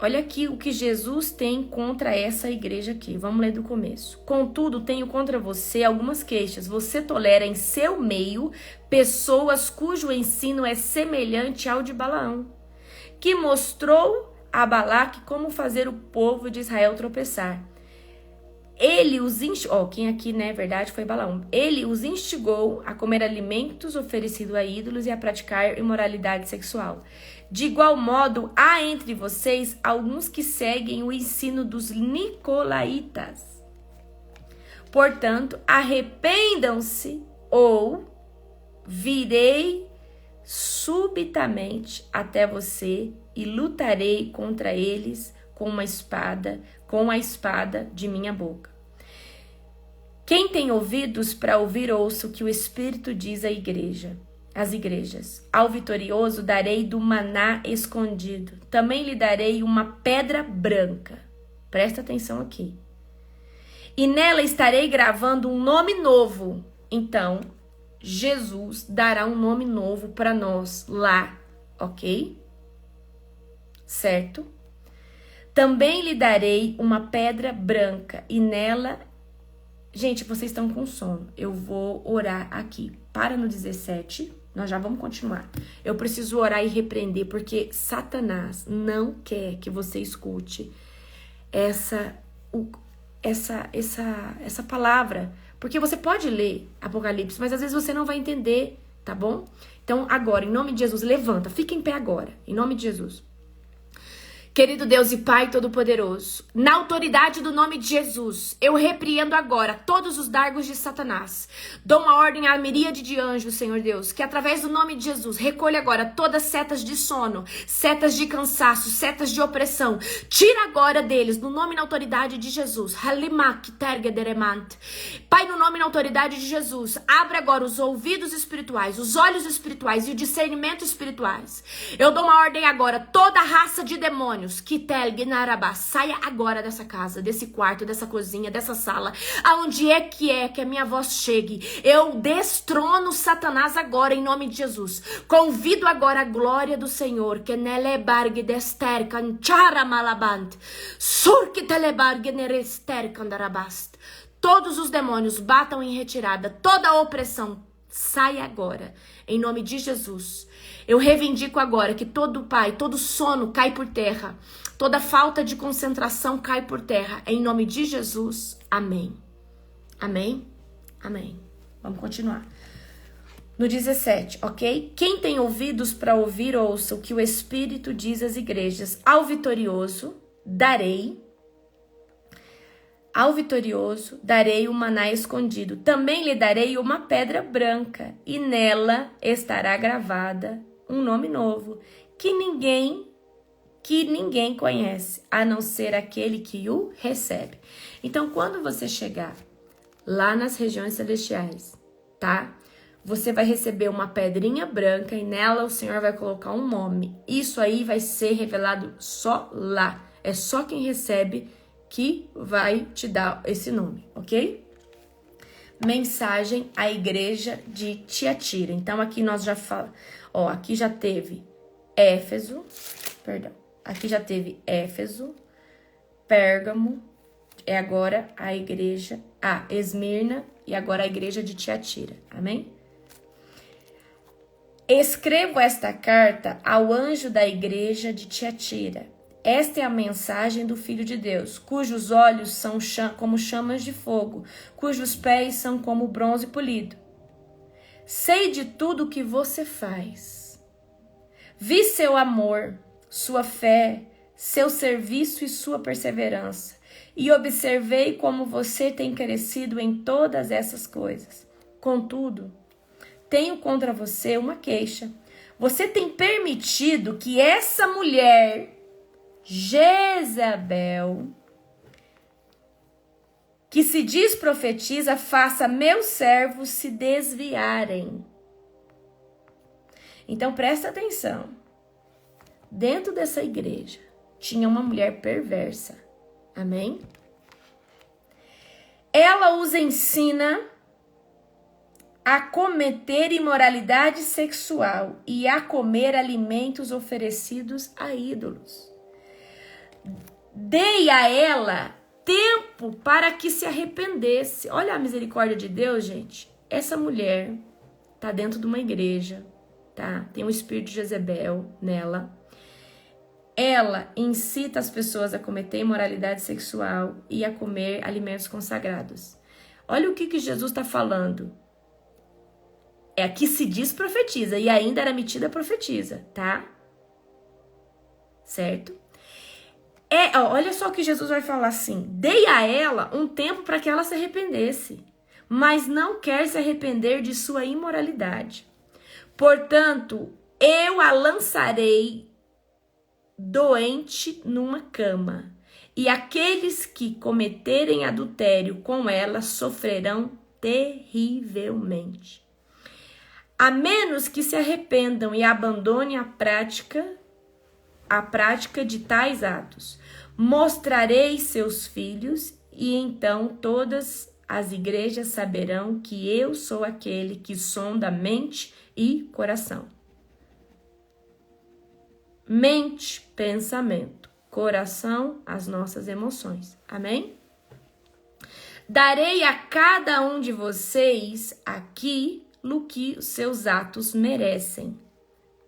Olha aqui o que Jesus tem contra essa igreja aqui. Vamos ler do começo. Contudo, tenho contra você algumas queixas. Você tolera em seu meio pessoas cujo ensino é semelhante ao de Balaão, que mostrou a Balaque como fazer o povo de Israel tropeçar. Ele os instigou, quem aqui, né, verdade, foi Balaão. Ele os instigou a comer alimentos oferecidos a ídolos e a praticar imoralidade sexual. De igual modo, há entre vocês alguns que seguem o ensino dos nicolaítas. Portanto, arrependam-se ou virei subitamente até você e lutarei contra eles com a espada de minha boca. Quem tem ouvidos para ouvir, ouça o que o Espírito diz às igrejas. Ao vitorioso darei do maná escondido. Também lhe darei uma pedra branca. Presta atenção aqui. E nela estarei gravando um nome novo. Então, Jesus dará um nome novo para nós lá, ok? Certo? Também lhe darei uma pedra branca e nela... Gente, vocês estão com sono. Eu vou orar aqui. Para no 17, nós já vamos continuar. Eu preciso orar e repreender, porque Satanás não quer que você escute essa palavra. Porque você pode ler Apocalipse, mas às vezes você não vai entender, tá bom? Então, agora, em nome de Jesus, levanta. Fica em pé agora, em nome de Jesus. Querido Deus e Pai Todo-Poderoso, na autoridade do nome de Jesus, eu repreendo agora todos os dardos de Satanás. Dou uma ordem à miríade de anjos, Senhor Deus, que através do nome de Jesus, recolha agora todas setas de sono, setas de cansaço, setas de opressão. Tira agora deles, no nome e na autoridade de Jesus. Pai, no nome e na autoridade de Jesus, abre agora os ouvidos espirituais, os olhos espirituais e o discernimento espirituais. Eu dou uma ordem agora, toda raça de demônios, saia agora dessa casa, desse quarto, dessa cozinha, dessa sala, aonde é que a minha voz chegue. Eu destrono Satanás agora em nome de Jesus. Convido agora a glória do Senhor, que nele bargue dester canchara malabant, surque telebargue nerester candarabast. Todos os demônios batam em retirada, toda a opressão sai agora, em nome de Jesus. Eu reivindico agora que todo sono cai por terra, toda falta de concentração cai por terra, em nome de Jesus. Amém. Amém. Amém. Vamos continuar. No 17, ok? Quem tem ouvidos para ouvir, ouça o que o Espírito diz às igrejas. Ao vitorioso darei o maná escondido. Também lhe darei uma pedra branca, e nela estará gravada um nome novo, que ninguém conhece, a não ser aquele que o recebe. Então, quando você chegar lá nas regiões celestiais, tá? Você vai receber uma pedrinha branca e nela o Senhor vai colocar um nome. Isso aí vai ser revelado só lá. É só quem recebe que vai te dar esse nome, ok? Mensagem à igreja de Tiatira. Então, aqui nós já falamos, aqui já teve Éfeso, Pérgamo, agora a igreja, Esmirna e agora a igreja de Tiatira, amém? Escrevo esta carta ao anjo da igreja de Tiatira. Esta é a mensagem do Filho de Deus, cujos olhos são como chamas de fogo, cujos pés são como bronze polido. Sei de tudo o que você faz. Vi seu amor, sua fé, seu serviço e sua perseverança, e observei como você tem crescido em todas essas coisas. Contudo, tenho contra você uma queixa. Você tem permitido que essa mulher, Jezabel, que se diz profetiza, faça meus servos se desviarem. Então presta atenção. Dentro dessa igreja tinha uma mulher perversa. Amém? Ela os ensina a cometer imoralidade sexual e a comer alimentos oferecidos a ídolos. Dei a ela tempo para que se arrependesse. Olha a misericórdia de Deus, gente. Essa mulher tá dentro de uma igreja, tá? Tem um espírito de Jezebel nela. Ela incita as pessoas a cometer imoralidade sexual e a comer alimentos consagrados. Olha o que Jesus está falando. Aqui se diz profetiza e ainda era metida profetiza, tá? Certo? Olha só o que Jesus vai falar assim. Dei a ela um tempo para que ela se arrependesse, mas não quer se arrepender de sua imoralidade. Portanto, eu a lançarei doente numa cama, e aqueles que cometerem adultério com ela sofrerão terrivelmente. A menos que se arrependam e abandonem a prática de tais atos. Mostrarei seus filhos, e então todas as igrejas saberão que eu sou aquele que sonda mente e coração. Mente, pensamento, coração, as nossas emoções. Amém? Darei a cada um de vocês aquilo que os seus atos merecem.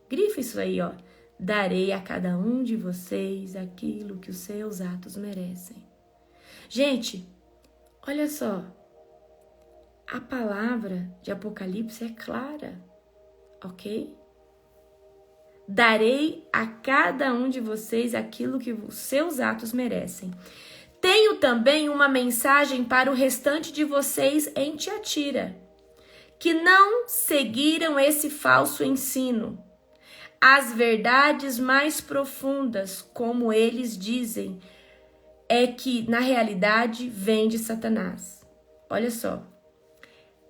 Grifa isso aí, ó. Darei a cada um de vocês aquilo que os seus atos merecem. Gente, olha só. A palavra de Apocalipse é clara, ok? Darei a cada um de vocês aquilo que os seus atos merecem. Tenho também uma mensagem para o restante de vocês em Tiatira, que não seguiram esse falso ensino. As verdades mais profundas, como eles dizem, é que na realidade vem de Satanás. Olha só.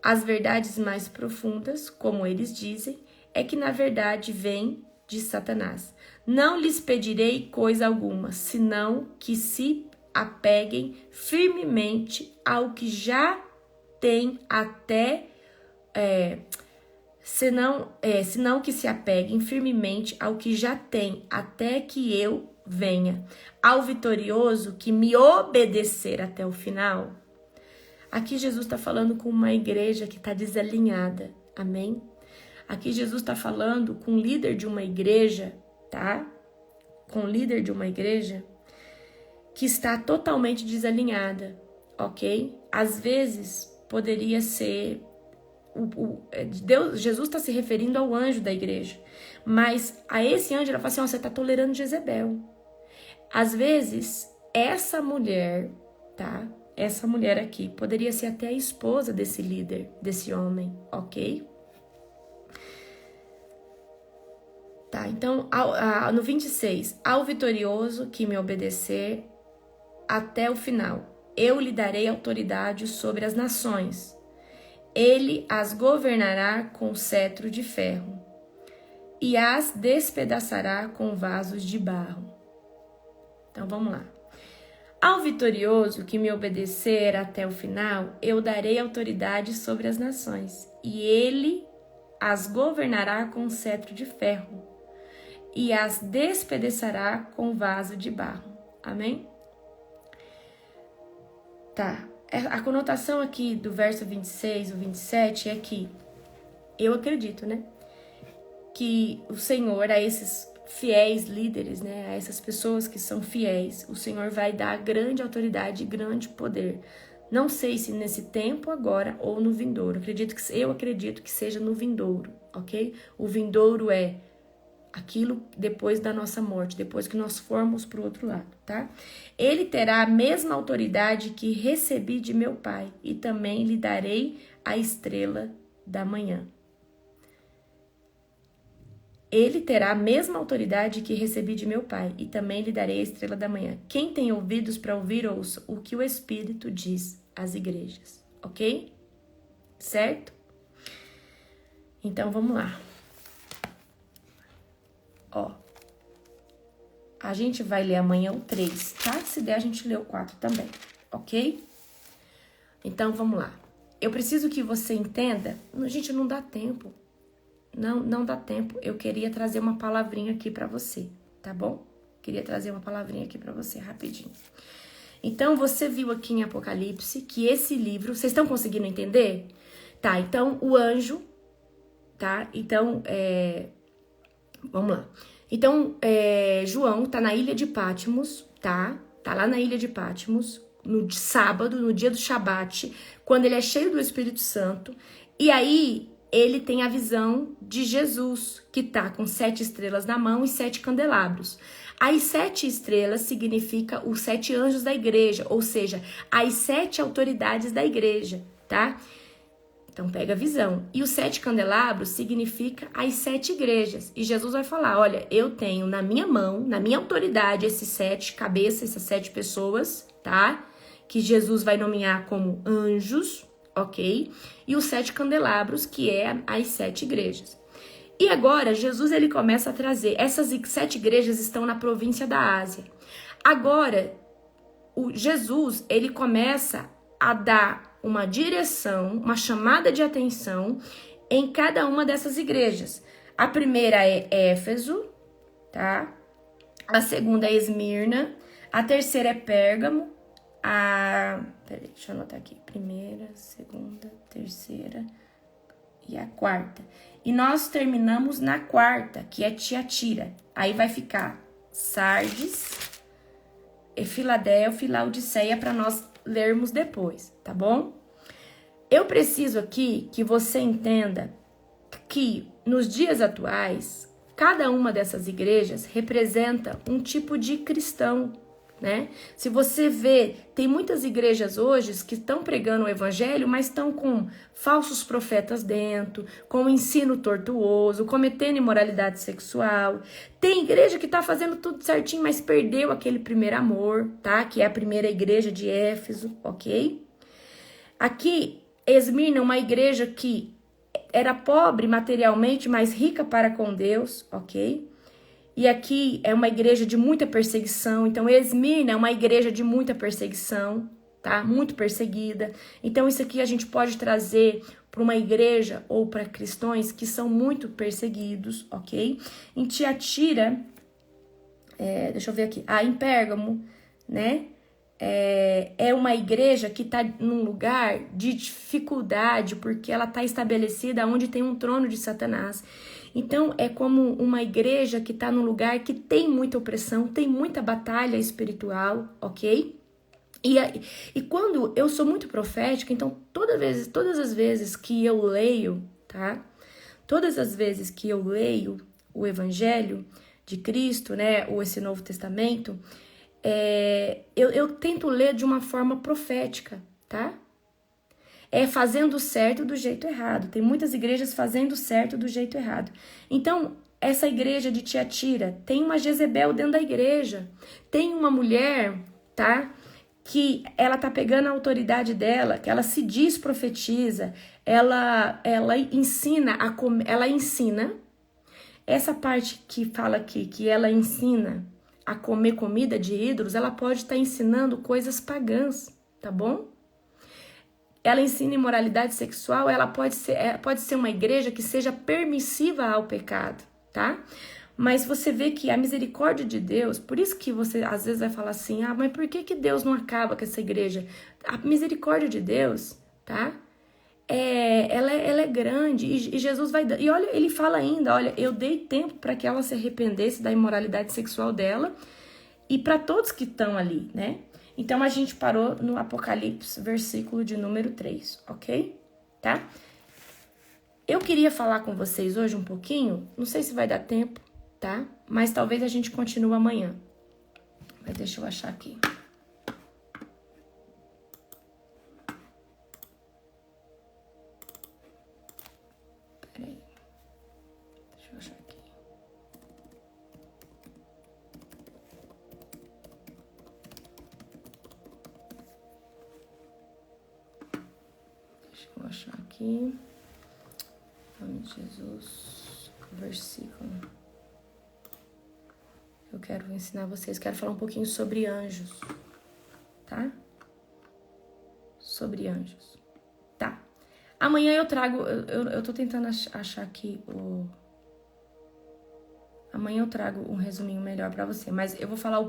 As verdades mais profundas, como eles dizem, é que na verdade vem de Satanás. Não lhes pedirei coisa alguma, senão que se apeguem firmemente ao que já têm senão que se apeguem firmemente ao que já tem, até que eu venha. Ao vitorioso que me obedecer até o final. Aqui Jesus está falando com uma igreja que está desalinhada, amém? Aqui Jesus está falando com o líder de uma igreja, tá? Com o líder de uma igreja que está totalmente desalinhada, ok? Às vezes poderia ser Jesus está se referindo ao anjo da igreja. Mas a esse anjo, ela fala assim, você está tolerando Jezebel. Às vezes, essa mulher, tá? Essa mulher aqui poderia ser até a esposa desse líder, desse homem, ok? Tá, então, no 26, ao vitorioso que me obedecer até o final, eu lhe darei autoridade sobre as nações. Ele as governará com cetro de ferro e as despedaçará com vasos de barro. Então, vamos lá. Ao vitorioso que me obedecer até o final, eu darei autoridade sobre as nações, e ele as governará com cetro de ferro e as despedaçará com vaso de barro. Amém? Tá. A conotação aqui do verso 26 ou 27 é que eu acredito, né? Que o Senhor, a esses fiéis líderes, né? A essas pessoas que são fiéis, o Senhor vai dar grande autoridade e grande poder. Não sei se nesse tempo agora ou no vindouro. Eu acredito que seja no vindouro, ok? O vindouro é aquilo depois da nossa morte, depois que nós formos para o outro lado, tá? Ele terá a mesma autoridade que recebi de meu Pai, e também lhe darei a estrela da manhã. Ele terá a mesma autoridade que recebi de meu Pai, e também lhe darei a estrela da manhã. Quem tem ouvidos para ouvir, ouça o que o Espírito diz às igrejas, ok? Certo? Então, vamos lá. Ó, a gente vai ler amanhã o 3, tá? Se der, a gente lê o 4 também, ok? Então, vamos lá. Eu preciso que você entenda. Gente, não dá tempo. Não dá tempo. Eu queria trazer uma palavrinha aqui pra você, tá bom? Queria trazer uma palavrinha aqui pra você, rapidinho. Então, você viu aqui em Apocalipse que esse livro... Vocês estão conseguindo entender? Tá, então, o anjo, tá? Então, vamos lá. Então, João tá na ilha de Patmos, tá? Tá lá na ilha de Patmos, no sábado, no dia do Shabat, quando ele é cheio do Espírito Santo. E aí, ele tem a visão de Jesus, que tá com 7 estrelas na mão e 7 candelabros. As 7 estrelas significa os 7 anjos da igreja, ou seja, as 7 autoridades da igreja, tá? Então, pega a visão. E os 7 candelabros significa as 7 igrejas. E Jesus vai falar, olha, eu tenho na minha mão, na minha autoridade, esses 7 cabeças, essas 7 pessoas, tá? Que Jesus vai nomear como anjos, ok? E os 7 candelabros, que é as 7 igrejas. E agora, Jesus, ele começa a trazer, essas 7 igrejas estão na província da Ásia. Agora, Jesus, ele começa a dar uma direção, uma chamada de atenção em cada uma dessas igrejas. A primeira é Éfeso, tá? A segunda é Esmirna, a terceira é Pérgamo, peraí, deixa eu anotar aqui. Primeira, segunda, terceira e a quarta. E nós terminamos na quarta, que é Tiatira. Aí vai ficar Sardes, Filadélfia e Laodiceia para nós lermos depois, tá bom? Eu preciso aqui que você entenda que nos dias atuais, cada uma dessas igrejas representa um tipo de cristão, né? Se você vê, tem muitas igrejas hoje que estão pregando o evangelho, mas estão com falsos profetas dentro, com ensino tortuoso, cometendo imoralidade sexual. Tem igreja que está fazendo tudo certinho, mas perdeu aquele primeiro amor, tá? Que é a primeira igreja de Éfeso, ok? Aqui, Esmirna é uma igreja que era pobre materialmente, mas rica para com Deus, ok? E aqui é uma igreja de muita perseguição. Então, Esmirna é uma igreja de muita perseguição, tá? Muito perseguida. Então, isso aqui a gente pode trazer para uma igreja ou para cristãos que são muito perseguidos, ok? Em Tiatira, deixa eu ver aqui. Em Pérgamo, né? É uma igreja que está num lugar de dificuldade, porque ela está estabelecida onde tem um trono de Satanás. Então, é como uma igreja que está num lugar que tem muita opressão, tem muita batalha espiritual, ok? E quando eu sou muito profética, então todas as vezes que eu leio, tá? Todas as vezes que eu leio o Evangelho de Cristo, né? Ou esse Novo Testamento, eu tento ler de uma forma profética, tá? Fazendo certo do jeito errado. Tem muitas igrejas fazendo certo do jeito errado. Então, essa igreja de Tiatira tem uma Jezebel dentro da igreja. Tem uma mulher, tá? Que ela tá pegando a autoridade dela, que ela se diz profetiza, ela ensina ela ensina essa parte que fala aqui, que ela ensina a comer comida de ídolos, ela pode estar ensinando coisas pagãs, tá bom? Ela ensina imoralidade sexual, ela pode ser uma igreja que seja permissiva ao pecado, tá? Mas você vê que a misericórdia de Deus, por isso que você às vezes vai falar assim, mas por que Deus não acaba com essa igreja? A misericórdia de Deus, tá? Ela é grande e Jesus vai dar. E olha, ele fala ainda, olha, eu dei tempo para que ela se arrependesse da imoralidade sexual dela e para todos que estão ali, né? Então a gente parou no Apocalipse, versículo de número 3, ok? Tá? Eu queria falar com vocês hoje um pouquinho, não sei se vai dar tempo, tá? Mas talvez a gente continue amanhã. Mas deixa eu achar aqui. Peraí. Deixa eu achar aqui. Deixa eu achar aqui. Em nome de Jesus. Versículo. Eu quero ensinar vocês, quero falar um pouquinho sobre anjos, tá? Sobre anjos. Tá. Amanhã eu trago, eu tô tentando achar aqui Amanhã eu trago um resuminho melhor pra você, mas eu vou falar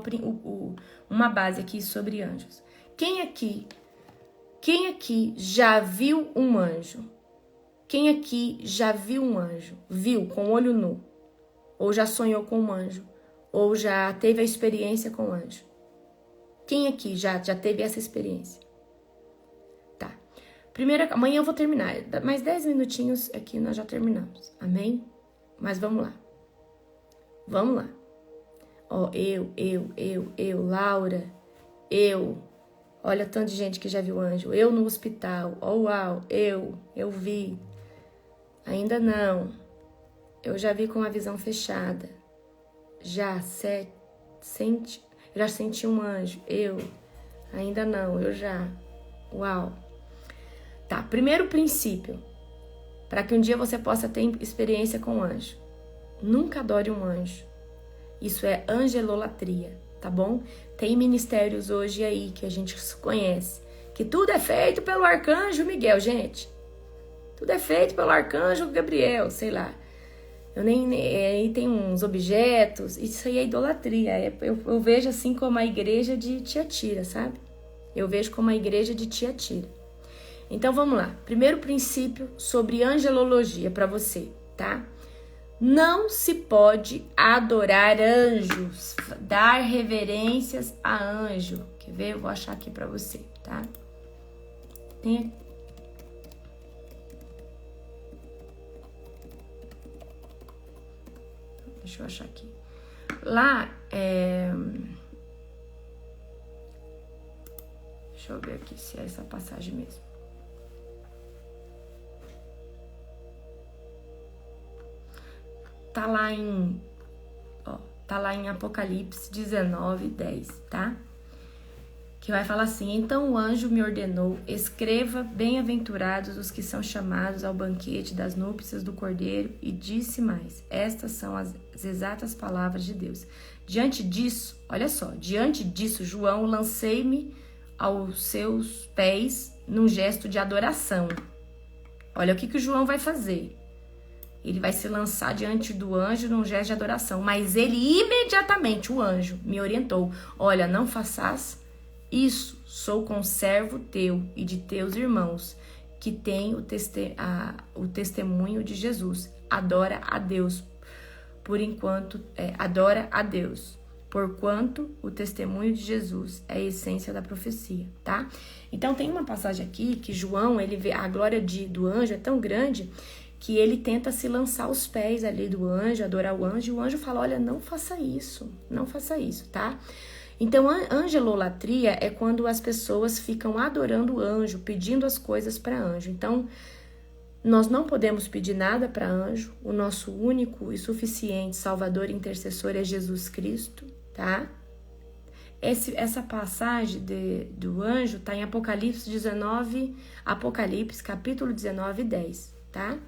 uma base aqui sobre anjos. Quem aqui já viu um anjo? Quem aqui já viu um anjo? Viu com o olho nu? Ou já sonhou com um anjo? Ou já teve a experiência com o anjo? Quem aqui já teve essa experiência? Tá. Primeiro, amanhã eu vou terminar. Mais 10 minutinhos aqui nós já terminamos. Amém? Mas vamos lá. Vamos lá. Ó, eu, Laura, olha tanto de gente que já viu anjo. Eu no hospital. Ó, uau, eu vi. Ainda não. Eu já vi com a visão fechada. Já senti um anjo. Eu. Ainda não, eu já. Uau. Tá, primeiro princípio. Para que um dia você possa ter experiência com um anjo. Nunca adore um anjo. Isso é angelolatria, tá bom? Tem ministérios hoje aí que a gente conhece. Que tudo é feito pelo arcanjo Miguel, gente. Tudo é feito pelo arcanjo Gabriel, sei lá. Aí tem uns objetos, isso aí é idolatria. Eu vejo assim como a igreja de Tiatira, sabe? Eu vejo como a igreja de Tiatira. Então vamos lá. Primeiro princípio sobre angelologia para você, tá? Não se pode adorar anjos, dar reverências a anjo. Quer ver? Eu vou achar aqui para você, tá? Deixa eu achar aqui. Lá, deixa eu ver aqui se é essa passagem mesmo. Tá lá em Apocalipse 19, 10, tá? Que vai falar assim: então o anjo me ordenou, escreva, bem-aventurados os que são chamados ao banquete das núpcias do Cordeiro, e disse mais, estas são as exatas palavras de Deus. Diante disso, olha só, diante disso, João, lancei-me aos seus pés num gesto de adoração. Olha o que o João vai fazer. Ele vai se lançar diante do anjo num gesto de adoração, mas ele imediatamente, o anjo, me orientou, olha, não faças isso, sou conservo teu e de teus irmãos, que tem o testemunho de Jesus. Adora a Deus. Por enquanto, adora a Deus. porquanto o testemunho de Jesus é a essência da profecia, tá? Então tem uma passagem aqui que João, ele vê a glória do anjo é tão grande que ele tenta se lançar aos pés ali do anjo, adorar o anjo, e o anjo fala, olha, não faça isso, tá? Então, angelolatria é quando as pessoas ficam adorando o anjo, pedindo as coisas para anjo. Então, nós não podemos pedir nada para anjo, o nosso único e suficiente Salvador e intercessor é Jesus Cristo, tá? Essa passagem do anjo está em Apocalipse capítulo 19, 10, tá?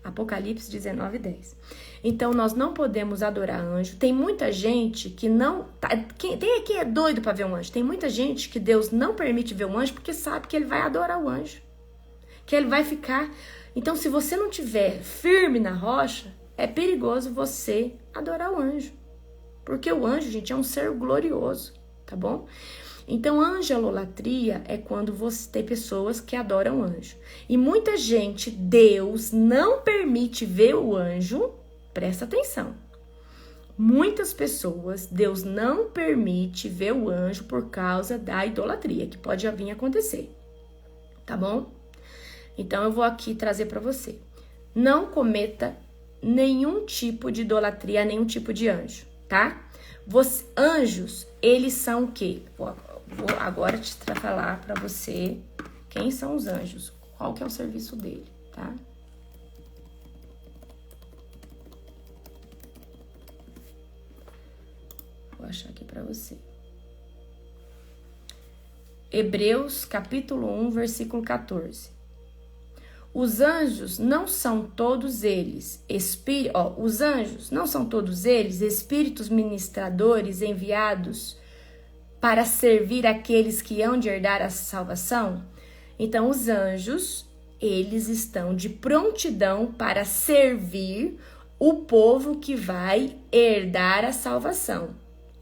Apocalipse 19, 10. Então, nós não podemos adorar anjo. Tem muita gente que não... Quem é doido para ver um anjo? Tem muita gente que Deus não permite ver um anjo porque sabe que ele vai adorar o anjo. Que ele vai ficar... Então, se você não tiver firme na rocha, é perigoso você adorar o anjo. Porque o anjo, gente, é um ser glorioso, tá bom? Então, angelolatria é quando você tem pessoas que adoram anjo. E muita gente, Deus não permite ver o anjo, presta atenção. Muitas pessoas, Deus não permite ver o anjo por causa da idolatria, que pode vir a acontecer, tá bom? Então, eu vou aqui trazer para você. Não cometa nenhum tipo de idolatria a nenhum tipo de anjo, tá? Anjos, eles são o quê? Vou agora te falar para você quem são os anjos, qual que é o serviço dele, tá? Vou achar aqui para você. Hebreus, capítulo 1, versículo 14. Os anjos não são todos eles espíritos ministradores enviados para servir aqueles que hão de herdar a salvação? Então, os anjos, eles estão de prontidão para servir o povo que vai herdar a salvação,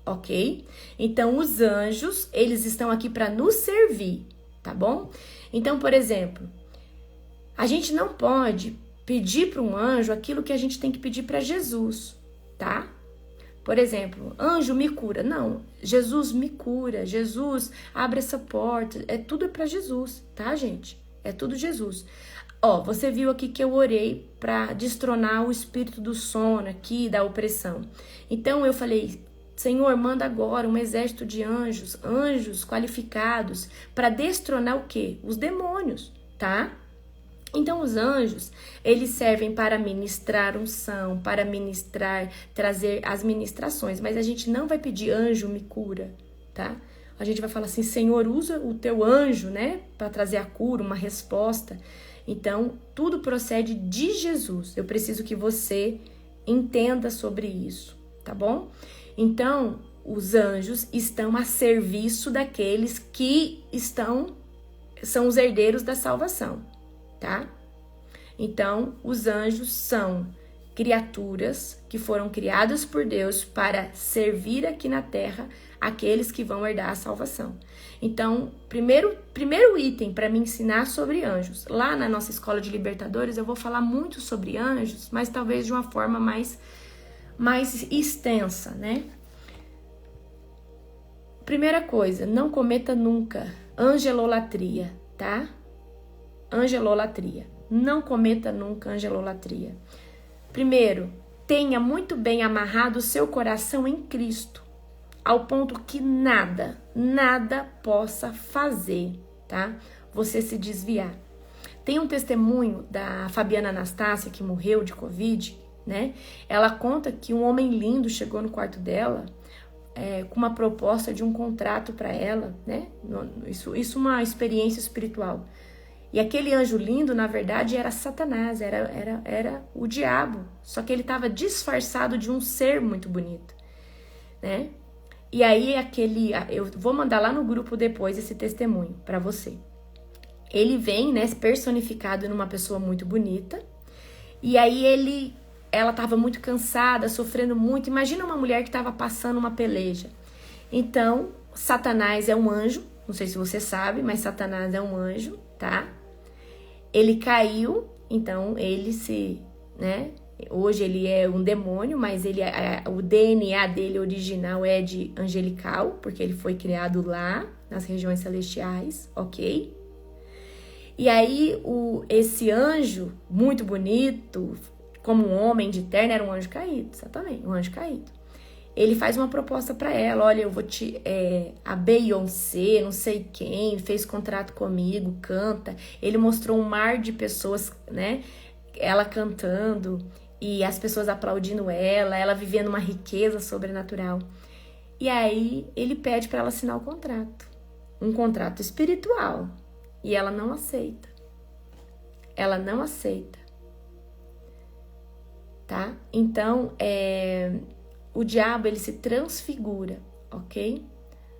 ok? Então, os anjos, eles estão aqui para nos servir, tá bom? Então, por exemplo, a gente não pode pedir para um anjo aquilo que a gente tem que pedir para Jesus, tá? Por exemplo, anjo me cura. Não, Jesus me cura, Jesus abre essa porta. Tudo é para Jesus, tá, gente? É tudo Jesus. Ó, você viu aqui que eu orei para destronar o espírito do sono aqui, da opressão. Então eu falei, Senhor, manda agora um exército de anjos qualificados para destronar o quê? Os demônios, tá? Então, os anjos, eles servem para ministrar unção, para ministrar, trazer as ministrações. Mas a gente não vai pedir anjo me cura, tá? A gente vai falar assim, Senhor, usa o teu anjo, né? Para trazer a cura, uma resposta. Então, tudo procede de Jesus. Eu preciso que você entenda sobre isso, tá bom? Então, os anjos estão a serviço daqueles que são os herdeiros da salvação. Tá? Então, os anjos são criaturas que foram criadas por Deus para servir aqui na terra aqueles que vão herdar a salvação. Então, primeiro item para me ensinar sobre anjos. Lá na nossa escola de libertadores eu vou falar muito sobre anjos, mas talvez de uma forma mais extensa, né? Primeira coisa, não cometa nunca angelolatria, tá? Angelolatria. Não cometa nunca angelolatria. Primeiro, tenha muito bem amarrado o seu coração em Cristo, ao ponto que nada possa fazer, tá? Você se desviar. Tem um testemunho da Fabiana Anastácia, que morreu de Covid, né? Ela conta que um homem lindo chegou no quarto dela com uma proposta de um contrato para ela, né? Isso é uma experiência espiritual. E aquele anjo lindo, na verdade, era Satanás, era o diabo. Só que ele estava disfarçado de um ser muito bonito, né? E aí eu vou mandar lá no grupo depois esse testemunho para você. Ele vem, né, personificado numa pessoa muito bonita. E aí ela estava muito cansada, sofrendo muito. Imagina uma mulher que estava passando uma peleja. Então, Satanás é um anjo, não sei se você sabe, mas Satanás é um anjo, tá? Ele caiu, então ele Hoje ele é um demônio, mas o DNA dele original é de angelical, porque ele foi criado lá, nas regiões celestiais, ok? E aí, esse anjo, muito bonito, como um homem de terno, era um anjo caído, exatamente, um anjo caído. Ele faz uma proposta para ela, olha, eu vou te... a Beyoncé, não sei quem, fez contrato comigo, canta. Ele mostrou um mar de pessoas, né? Ela cantando e as pessoas aplaudindo ela vivendo uma riqueza sobrenatural. E aí ele pede para ela assinar o contrato, um contrato espiritual, e ela não aceita. Ela não aceita, tá? Então, o diabo, ele se transfigura, ok?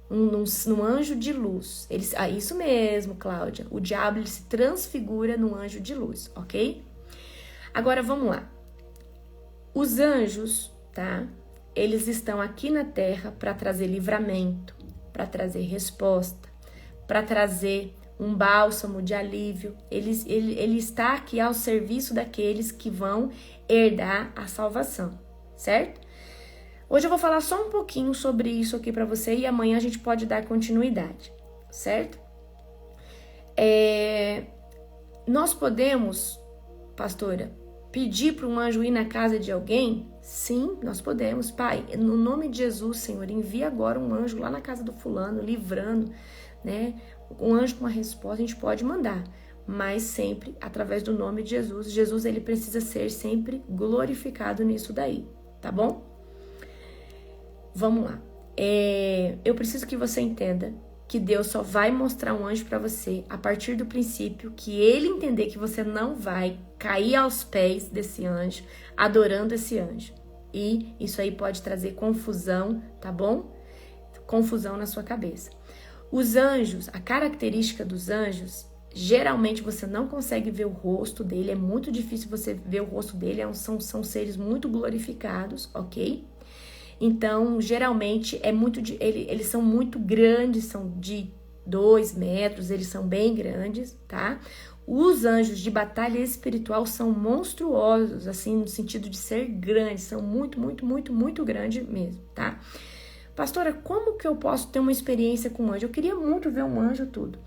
Num anjo de luz. Isso mesmo, Cláudia. O diabo, ele se transfigura num anjo de luz, ok? Agora, vamos lá. Os anjos, tá? Eles estão aqui na Terra para trazer livramento, para trazer resposta, para trazer um bálsamo de alívio. Ele está aqui ao serviço daqueles que vão herdar a salvação, certo? Hoje eu vou falar só um pouquinho sobre isso aqui para você e amanhã a gente pode dar continuidade, certo? Nós podemos, pastora, pedir para um anjo ir na casa de alguém? Sim, nós podemos. Pai, no nome de Jesus, Senhor, envia agora um anjo lá na casa do fulano, livrando, né? Um anjo com uma resposta a gente pode mandar, mas sempre através do nome de Jesus. Jesus, ele precisa ser sempre glorificado nisso daí, tá bom? Vamos lá. Eu preciso que você entenda que Deus só vai mostrar um anjo para você a partir do princípio que ele entender que você não vai cair aos pés desse anjo, adorando esse anjo. E isso aí pode trazer confusão, tá bom? Confusão na sua cabeça. Os anjos, a característica dos anjos, geralmente você não consegue ver o rosto dele, é muito difícil você ver o rosto dele, são seres muito glorificados, ok? Então, geralmente, eles são muito grandes, são de 2 metros, eles são bem grandes, tá? Os anjos de batalha espiritual são monstruosos, assim, no sentido de ser grandes, são muito, muito, muito, muito grandes mesmo, tá? Pastora, como que eu posso ter uma experiência com um anjo? Eu queria muito ver um anjo, tudo.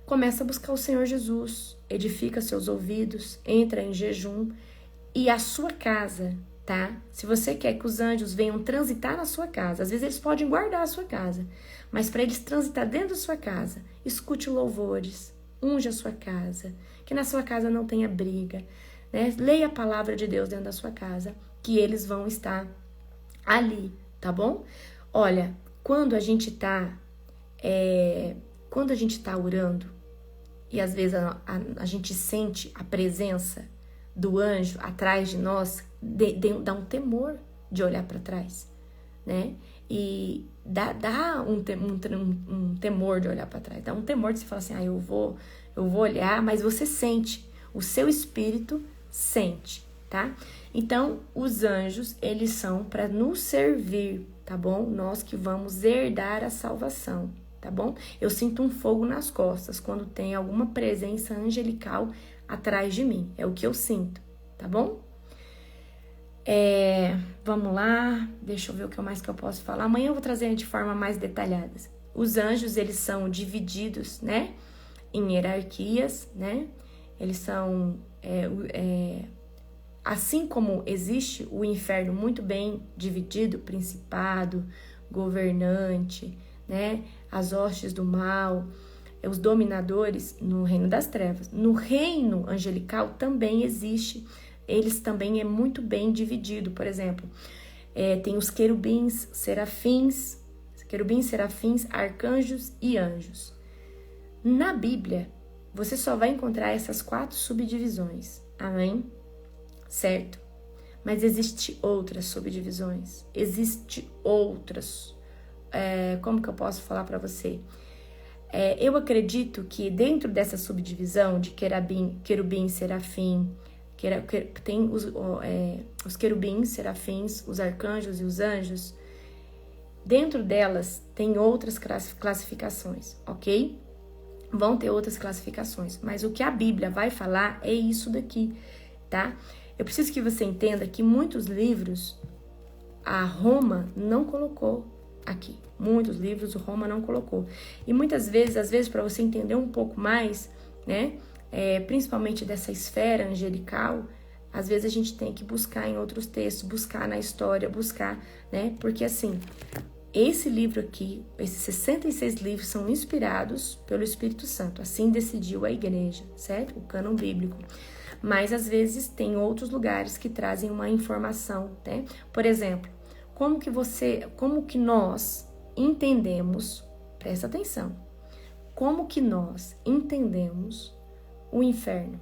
Começa a buscar o Senhor Jesus, edifica seus ouvidos, entra em jejum e a sua casa, tá? Se você quer que os anjos venham transitar na sua casa, às vezes eles podem guardar a sua casa, mas para eles transitar dentro da sua casa, escute louvores, unja a sua casa, que na sua casa não tenha briga, né? Leia a palavra de Deus dentro da sua casa, que eles vão estar ali, tá bom? Olha, quando a gente tá orando e às vezes a gente sente a presença do anjo atrás de nós, dá um temor de olhar para trás, né? E dá um temor de olhar para trás, dá um temor de se falar assim, eu vou olhar, mas você sente, o seu espírito sente, tá? Então, os anjos, eles são para nos servir, tá bom? Nós que vamos herdar a salvação, tá bom? Eu sinto um fogo nas costas quando tem alguma presença angelical atrás de mim, é o que eu sinto, tá bom? Vamos lá, deixa eu ver o que mais que eu posso falar. Amanhã eu vou trazer de forma mais detalhada. Os anjos, eles são divididos, né, em hierarquias, né? Eles são, assim como existe o inferno muito bem dividido, principado, governante, né, as hostes do mal, os dominadores no reino das trevas. No reino angelical também existe, eles também é muito bem dividido. Por exemplo, tem os querubins, serafins, arcanjos e anjos. Na Bíblia, você só vai encontrar essas 4 subdivisões, amém? Certo? Mas existe outras subdivisões, existe outras, como que eu posso falar para você? Eu acredito que dentro dessa subdivisão de querubim, serafim, tem os querubins, serafins, os arcanjos e os anjos. Dentro delas tem outras classificações, ok? Vão ter outras classificações, mas o que a Bíblia vai falar é isso daqui, tá? Eu preciso que você entenda que muitos livros a Roma não colocou aqui. Muitos livros Roma não colocou. E muitas vezes, às vezes, para você entender um pouco mais, né, principalmente dessa esfera angelical, às vezes a gente tem que buscar em outros textos, buscar na história, buscar, né, porque assim, esse livro aqui, esses 66 livros são inspirados pelo Espírito Santo. Assim decidiu a igreja, certo? O cânon bíblico. Mas às vezes tem outros lugares que trazem uma informação, né? Por exemplo, como que nós entendemos, presta atenção, como que nós entendemos o inferno?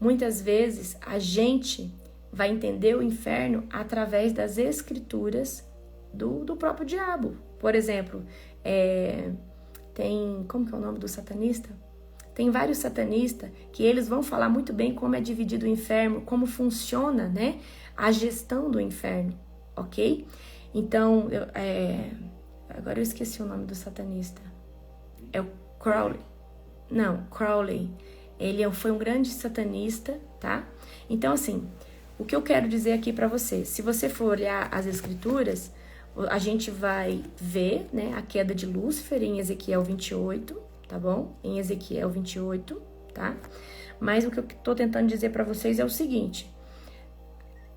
Muitas vezes a gente vai entender o inferno através das escrituras do próprio diabo. Por exemplo, como que é o nome do satanista? Tem vários satanistas que eles vão falar muito bem como é dividido o inferno, como funciona, né, a gestão do inferno, ok? Então, agora eu esqueci o nome do satanista. É o Crowley. Não, Crowley. Ele foi um grande satanista, tá? Então, assim, o que eu quero dizer aqui para você, se você for olhar as escrituras, a gente vai ver, né, a queda de Lúcifer em Ezequiel 28, tá bom? Em Ezequiel 28, tá? Mas o que eu tô tentando dizer para vocês é o seguinte: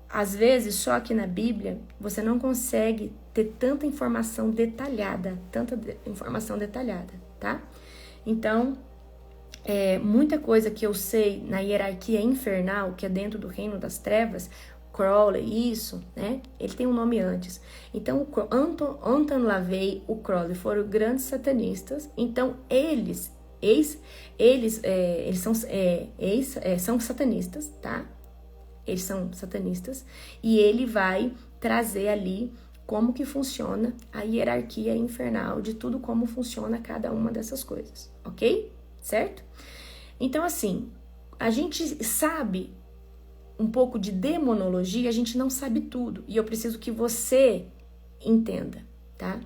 às vezes, só aqui na Bíblia, você não consegue ter tanta informação detalhada, tá? Então, muita coisa que eu sei na hierarquia infernal, que é dentro do reino das trevas, Crowley, isso, né? Ele tem um nome antes. Então, Anton LaVey, o Crowley foram grandes satanistas. Então, eles são satanistas, tá? Eles são satanistas. E ele vai trazer ali como que funciona a hierarquia infernal de tudo, como funciona cada uma dessas coisas, ok? Certo? Então, assim, a gente sabe um pouco de demonologia, a gente não sabe tudo. E eu preciso que você entenda, tá?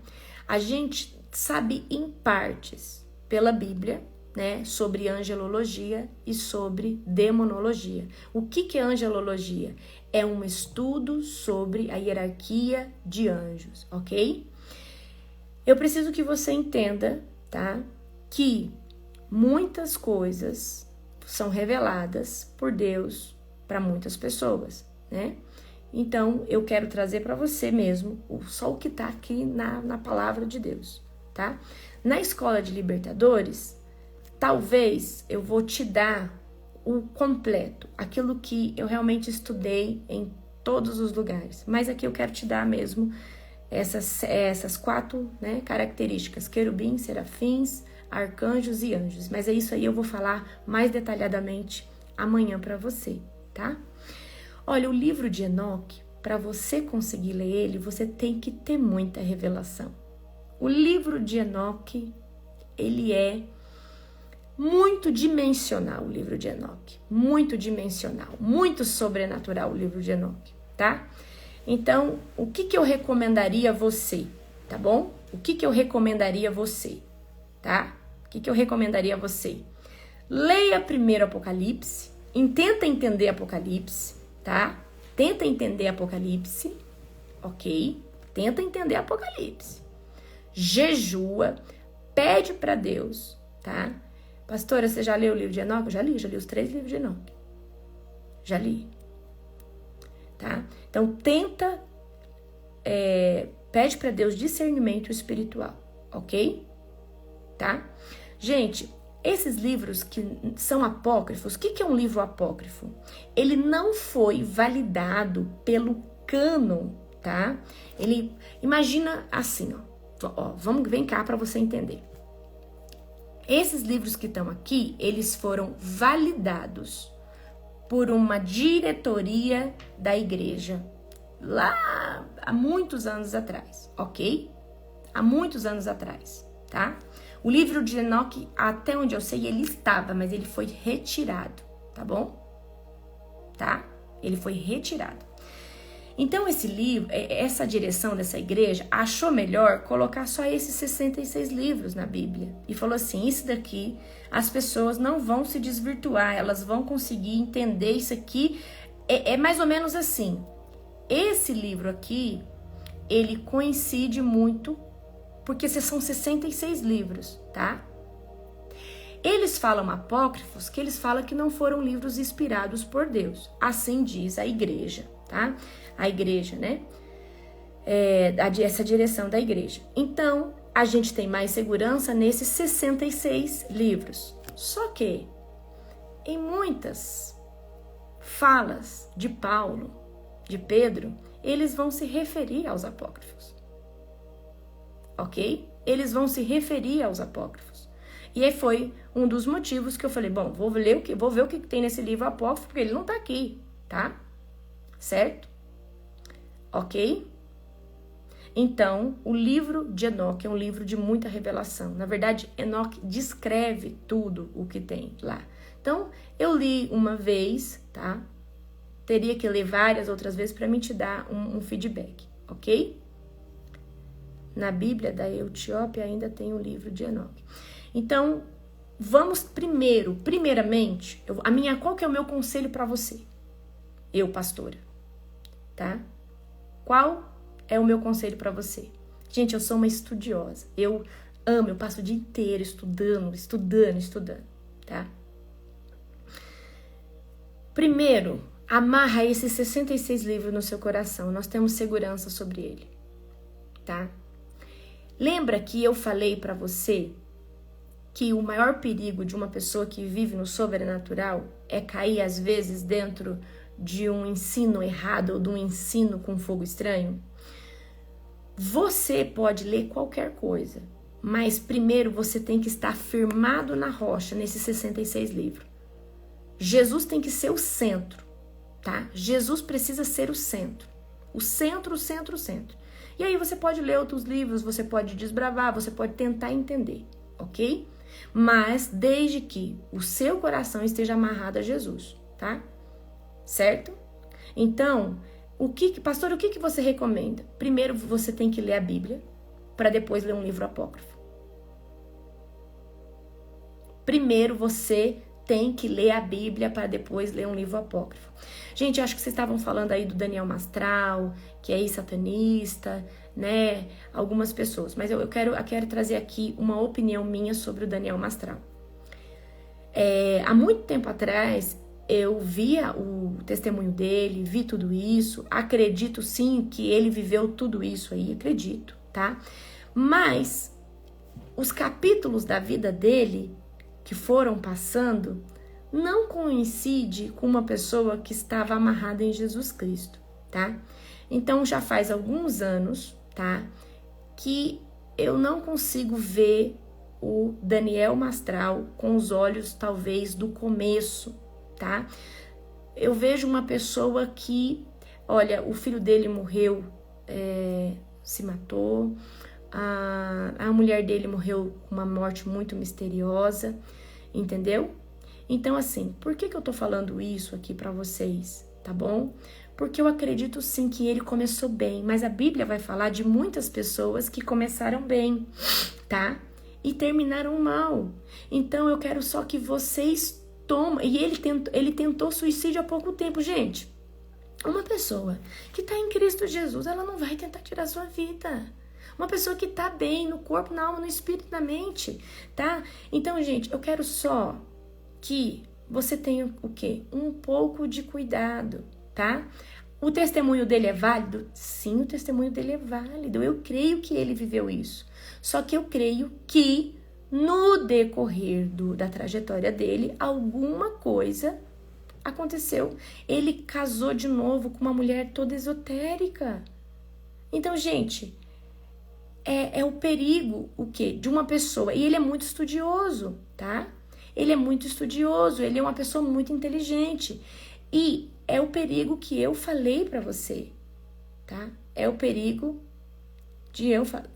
A gente sabe em partes pela Bíblia, né, sobre angelologia e sobre demonologia. O que é angelologia? É um estudo sobre a hierarquia de anjos, ok? Eu preciso que você entenda, tá, que muitas coisas são reveladas por Deus para muitas pessoas, né? Então, eu quero trazer para você mesmo só o que está aqui na palavra de Deus, tá? Na escola de libertadores, talvez eu vou te dar o completo, aquilo que eu realmente estudei em todos os lugares. Mas aqui eu quero te dar mesmo essas 4, né, características: querubins, serafins, arcanjos e anjos. Mas é isso aí, eu vou falar mais detalhadamente amanhã para você, tá? Olha, o livro de Enoque, para você conseguir ler ele, você tem que ter muita revelação. O livro de Enoque, ele é muito dimensional, o livro de Enoque. Muito dimensional, muito sobrenatural o livro de Enoque, tá? Então, o que eu recomendaria a você, tá bom? O que eu recomendaria a você, tá? O que eu recomendaria a você? Leia primeiro Apocalipse, tenta entender Apocalipse, tá? Tenta entender Apocalipse, ok? Tenta entender Apocalipse. Jejua, pede para Deus, tá? Pastora, você já leu o livro de Enoque? Já li os 3 livros de Enoque. Já li. Tá? Então, tenta, pede para Deus discernimento espiritual, ok? Tá? Gente, esses livros que são apócrifos, o que é um livro apócrifo? Ele não foi validado pelo cânon, tá? Ele, imagina assim, ó, vem cá para você entender. Esses livros que estão aqui, eles foram validados por uma diretoria da igreja lá há muitos anos atrás, ok? Há muitos anos atrás, tá? O livro de Enoque, até onde eu sei, ele estava, mas ele foi retirado, tá bom? Tá? Ele foi retirado. Então esse livro, essa direção dessa igreja achou melhor colocar só esses 66 livros na Bíblia. E falou assim, isso daqui as pessoas não vão se desvirtuar, elas vão conseguir entender isso aqui. É mais ou menos assim, esse livro aqui, ele coincide muito, porque são 66 livros, tá? Eles falam apócrifos, que eles falam que não foram livros inspirados por Deus. Assim diz a igreja, tá? A igreja, né? Essa direção da igreja. Então, a gente tem mais segurança nesses 66 livros. Só que, em muitas falas de Paulo, de Pedro, eles vão se referir aos apócrifos. Ok? Eles vão se referir aos apócrifos. E aí foi um dos motivos que eu falei, bom, vou ver o que tem nesse livro apócrifo, porque ele não tá aqui, tá? Certo? Ok? Então, o livro de Enoque é um livro de muita revelação. Na verdade, Enoque descreve tudo o que tem lá. Então, eu li uma vez, tá? Teria que ler várias outras vezes para me te dar um feedback, ok? Na Bíblia da Etiópia ainda tem o livro de Enoque. Então, vamos primeiramente, qual que é o meu conselho para você? Eu, pastora, tá? Qual é o meu conselho para você? Gente, eu sou uma estudiosa. Eu passo o dia inteiro estudando, tá? Primeiro, amarra esses 66 livros no seu coração. Nós temos segurança sobre ele, tá? Lembra que eu falei para você que o maior perigo de uma pessoa que vive no sobrenatural é cair, às vezes, dentro de um ensino errado ou de um ensino com fogo estranho? Você pode ler qualquer coisa, mas primeiro você tem que estar firmado na rocha, nesses 66 livros. Jesus tem que ser o centro, tá? Jesus precisa ser o centro. O centro. E aí você pode ler outros livros, você pode desbravar, você pode tentar entender, ok? Mas desde que o seu coração esteja amarrado a Jesus, tá? Certo? Então, pastor, o que você recomenda? Primeiro você tem que ler a Bíblia, para depois ler um livro apócrifo. Primeiro você tem que ler a Bíblia para depois ler um livro apócrifo. Gente, eu acho que vocês estavam falando aí do Daniel Mastral, que é satanista, né? Algumas pessoas. Mas eu quero trazer aqui uma opinião minha sobre o Daniel Mastral. Há muito tempo atrás, eu via o testemunho dele, vi tudo isso. Acredito sim que ele viveu tudo isso aí, acredito, tá? Mas os capítulos da vida dele que foram passando não coincide com uma pessoa que estava amarrada em Jesus Cristo, tá? Então já faz alguns anos, tá? Que eu não consigo ver o Daniel Mastral com os olhos talvez do começo, tá? Eu vejo uma pessoa que, olha, o filho dele morreu, se matou, a mulher dele morreu com uma morte muito misteriosa, entendeu? Então, assim, por que eu tô falando isso aqui pra vocês, tá bom? Porque eu acredito sim que ele começou bem, mas a Bíblia vai falar de muitas pessoas que começaram bem, tá? E terminaram mal. Então, eu quero só que vocês tomem... E ele tentou suicídio há pouco tempo, gente. Uma pessoa que tá em Cristo Jesus, ela não vai tentar tirar sua vida. Uma pessoa que tá bem no corpo, na alma, no espírito, na mente, tá? Então, gente, eu quero só que você tenha o quê? Um pouco de cuidado, tá? O testemunho dele é válido? Sim, o testemunho dele é válido. Eu creio que ele viveu isso. Só que eu creio que no decorrer da trajetória dele, alguma coisa aconteceu. Ele casou de novo com uma mulher toda esotérica. Então, gente, é o perigo, o quê? De uma pessoa. E ele é muito estudioso, tá? Ele é muito estudioso, ele é uma pessoa muito inteligente. E é o perigo que eu falei pra você, tá? É o perigo que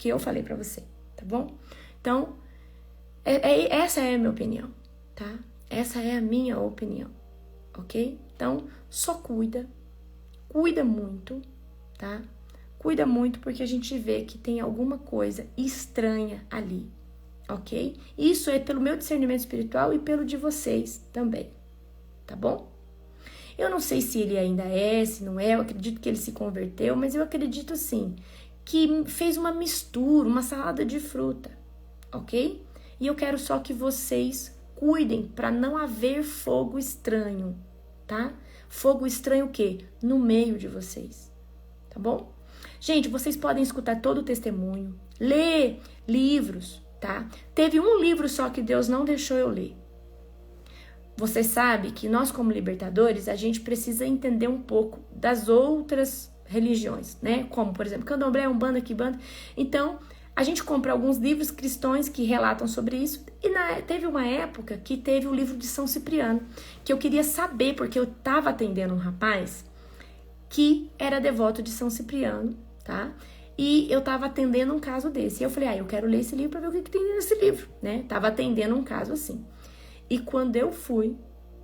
eu falei pra você, tá bom? Então, essa é a minha opinião, tá? Essa é a minha opinião, ok? Então, só cuida muito, tá? Cuida muito porque a gente vê que tem alguma coisa estranha ali, ok? Isso é pelo meu discernimento espiritual e pelo de vocês também, tá bom? Eu não sei se ele ainda é, se não é, eu acredito que ele se converteu, mas eu acredito sim, que fez uma mistura, uma salada de fruta, ok? E eu quero só que vocês cuidem para não haver fogo estranho, tá? Fogo estranho o quê? No meio de vocês, tá bom? Gente, vocês podem escutar todo o testemunho, ler livros, tá? Teve um livro só que Deus não deixou eu ler. Você sabe que nós, como libertadores, a gente precisa entender um pouco das outras religiões, né? Como, por exemplo, Candomblé, Umbanda, Quimbanda. Então, a gente compra alguns livros cristãos que relatam sobre isso. E teve uma época que teve o livro de São Cipriano, que eu queria saber, porque eu estava atendendo um rapaz que era devoto de São Cipriano, tá? E eu estava atendendo um caso desse. E eu falei, eu quero ler esse livro para ver o que tem nesse livro, né? Tava atendendo um caso assim. E quando eu fui,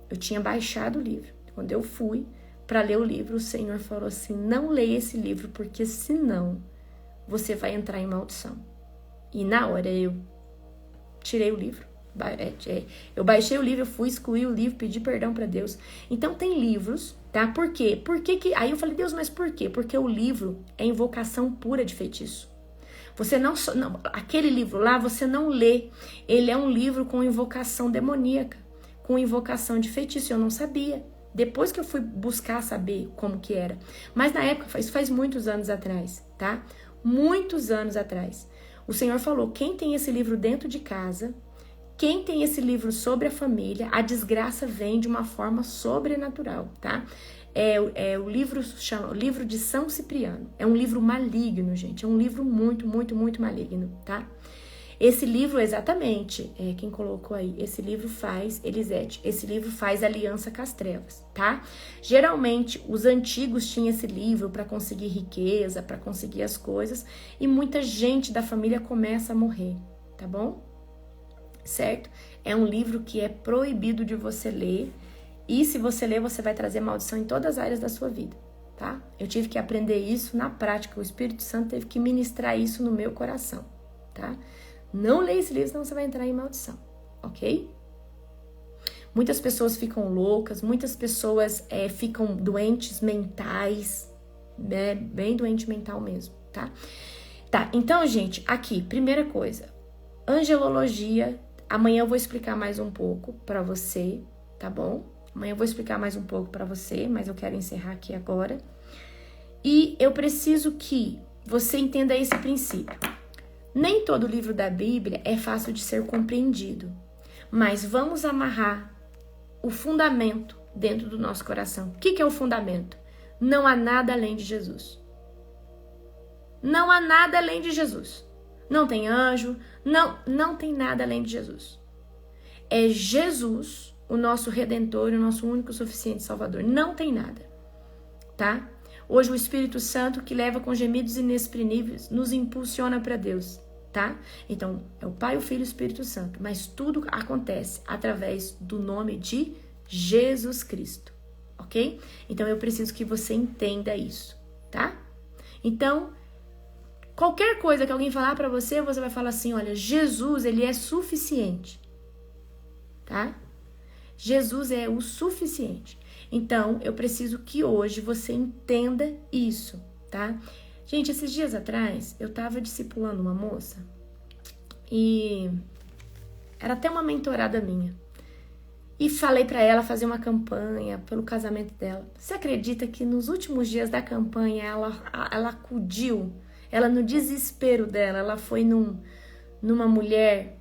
eu tinha baixado o livro. Quando eu fui para ler o livro, o Senhor falou assim, não leia esse livro, porque senão você vai entrar em maldição. E na hora eu tirei o livro. Eu baixei o livro, eu fui, excluí o livro, pedi perdão para Deus. Então tem livros, tá? Por quê? Aí eu falei, Deus, mas por quê? Porque o livro é invocação pura de feitiço. Você não, aquele livro lá, você não lê. Ele é um livro com invocação demoníaca, com invocação de feitiço. Eu não sabia. Depois que eu fui buscar saber como que era. Mas na época, isso faz muitos anos atrás, tá? Muitos anos atrás. O Senhor falou, quem tem esse livro dentro de casa, quem tem esse livro sobre a família, a desgraça vem de uma forma sobrenatural, tá? O livro chama Livro de São Cipriano. É um livro maligno, gente. É um livro muito, muito, muito maligno, tá? Esse livro, exatamente, quem colocou aí, esse livro faz, Elisete, esse livro faz aliança com as trevas, tá? Geralmente, os antigos tinham esse livro para conseguir riqueza, para conseguir as coisas, e muita gente da família começa a morrer, tá bom? Certo? É um livro que é proibido de você ler, e se você ler, você vai trazer maldição em todas as áreas da sua vida, tá? Eu tive que aprender isso na prática, o Espírito Santo teve que ministrar isso no meu coração, tá? Não leia esse livro, senão você vai entrar em maldição, ok? Muitas pessoas ficam loucas, muitas pessoas ficam doentes mentais, né? Bem doente mental mesmo, tá? Tá, então, gente, aqui, primeira coisa, angelologia, amanhã eu vou explicar mais um pouco pra você, tá bom? Amanhã eu vou explicar mais um pouco pra você, mas eu quero encerrar aqui agora. E eu preciso que você entenda esse princípio. Nem todo livro da Bíblia é fácil de ser compreendido, mas vamos amarrar o fundamento dentro do nosso coração. O que é o fundamento? Não há nada além de Jesus. Não há nada além de Jesus. Não tem anjo, não tem nada além de Jesus. É Jesus, o nosso Redentor, o nosso único, suficiente Salvador. Não tem nada, tá? Hoje o Espírito Santo, que leva com gemidos inexprimíveis, nos impulsiona para Deus, tá? Então, é o Pai, o Filho e o Espírito Santo. Mas tudo acontece através do nome de Jesus Cristo, ok? Então, eu preciso que você entenda isso, tá? Então, qualquer coisa que alguém falar para você, você vai falar assim, olha, Jesus, ele é suficiente, tá? Jesus é o suficiente. Então, eu preciso que hoje você entenda isso, tá? Gente, esses dias atrás, eu tava discipulando uma moça e era até uma mentorada minha. E falei pra ela fazer uma campanha pelo casamento dela. Você acredita que nos últimos dias da campanha ela acudiu, ela no desespero dela, ela foi numa mulher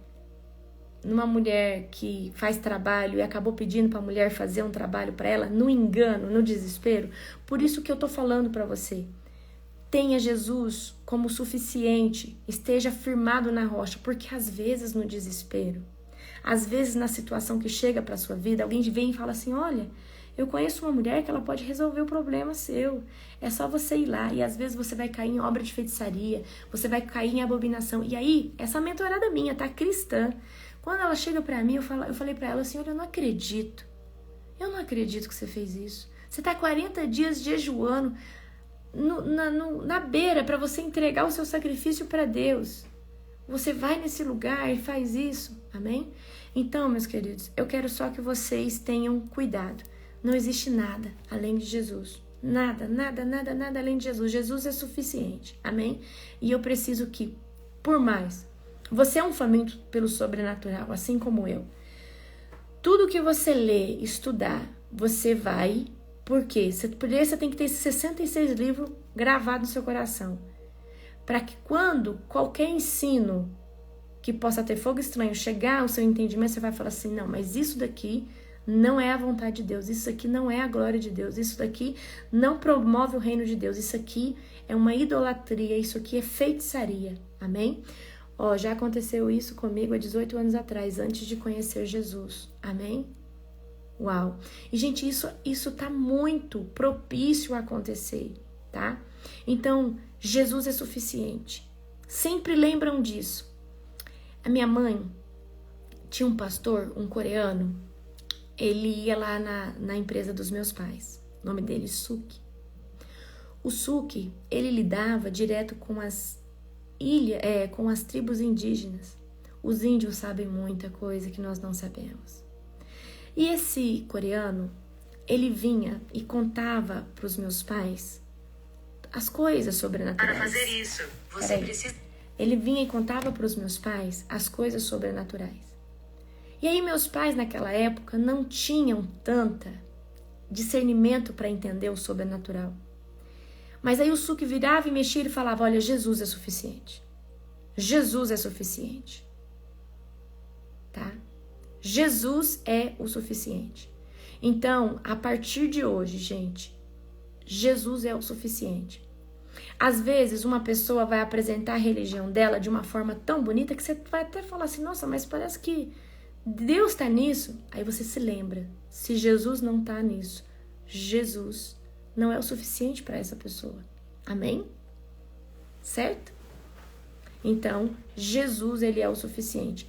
que faz trabalho e acabou pedindo para a mulher fazer um trabalho para ela, no engano, no desespero. Por isso que eu tô falando para você. Tenha Jesus como suficiente, esteja firmado na rocha, porque às vezes no desespero, às vezes na situação que chega para sua vida, alguém vem e fala assim, olha, eu conheço uma mulher que ela pode resolver o problema seu, é só você ir lá, e às vezes você vai cair em obra de feitiçaria, você vai cair em abominação, e aí, essa mentorada minha, tá, cristã, quando ela chega pra mim, eu falei pra ela assim, olha, eu não acredito que você fez isso, você tá 40 dias jejuando, na beira para você entregar o seu sacrifício para Deus. Você vai nesse lugar e faz isso, amém? Então, meus queridos, eu quero só que vocês tenham cuidado. Não existe nada além de Jesus. Nada além de Jesus. Jesus é suficiente, amém? E eu preciso que, por mais, você é um faminto pelo sobrenatural, assim como eu. Tudo que você lê, estudar, você vai, por quê? Primeiro você tem que ter esses 66 livros gravados no seu coração. Para que quando qualquer ensino que possa ter fogo estranho chegar ao seu entendimento, você vai falar assim, não, mas isso daqui não é a vontade de Deus, isso aqui não é a glória de Deus, isso daqui não promove o reino de Deus, isso aqui é uma idolatria, isso aqui é feitiçaria, amém? Ó, já aconteceu isso comigo há 18 anos atrás, antes de conhecer Jesus, amém? Uau! E, gente, isso tá muito propício a acontecer, tá? Então, Jesus é suficiente. Sempre lembram disso. A minha mãe tinha um pastor, um coreano, ele ia lá na empresa dos meus pais. O nome dele é Suki. O Suki, ele lidava direto com as com as tribos indígenas. Os índios sabem muita coisa que nós não sabemos. E esse coreano, ele vinha e contava para os meus pais as coisas sobrenaturais. Para fazer isso, você precisa... Ele vinha e contava para os meus pais as coisas sobrenaturais. E aí meus pais naquela época não tinham tanta discernimento para entender o sobrenatural. Mas aí o Suki virava e mexia e falava, olha, Jesus é suficiente. Jesus é suficiente. Tá? Jesus é o suficiente. Então, a partir de hoje, gente, Jesus é o suficiente. Às vezes, uma pessoa vai apresentar a religião dela de uma forma tão bonita que você vai até falar assim, nossa, mas parece que Deus está nisso. Aí você se lembra, se Jesus não está nisso, Jesus não é o suficiente para essa pessoa. Amém? Certo? Então, Jesus, ele é o suficiente.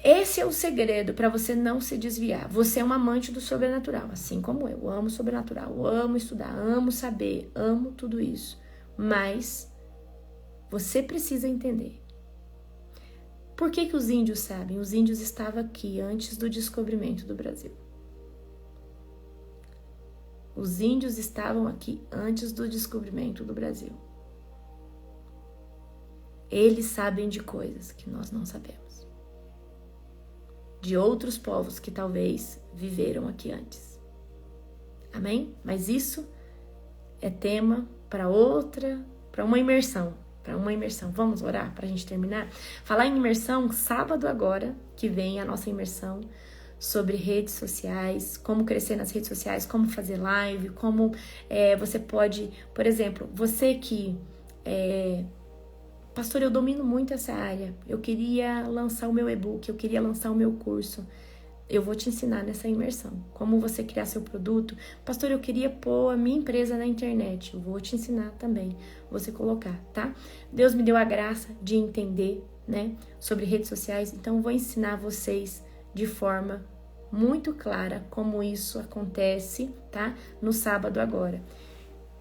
Esse é o segredo para você não se desviar. Você é um amante do sobrenatural, assim como eu. Amo o sobrenatural, amo estudar, amo saber, amo tudo isso. Mas você precisa entender. Por que os índios sabem? Os índios estavam aqui antes do descobrimento do Brasil. Os índios estavam aqui antes do descobrimento do Brasil. Eles sabem de coisas que nós não sabemos. De outros povos que talvez viveram aqui antes. Amém? Mas isso é tema para uma imersão. Vamos orar para a gente terminar? Falar em imersão, sábado agora, que vem a nossa imersão sobre redes sociais, como crescer nas redes sociais, como fazer live, como você pode, por exemplo, você que pastor, eu domino muito essa área, eu queria lançar o meu e-book, eu queria lançar o meu curso. Eu vou te ensinar nessa imersão, como você criar seu produto. Pastor, eu queria pôr a minha empresa na internet, eu vou te ensinar também, você colocar, tá? Deus me deu a graça de entender, né, sobre redes sociais, então eu vou ensinar vocês de forma muito clara como isso acontece, tá? No sábado agora.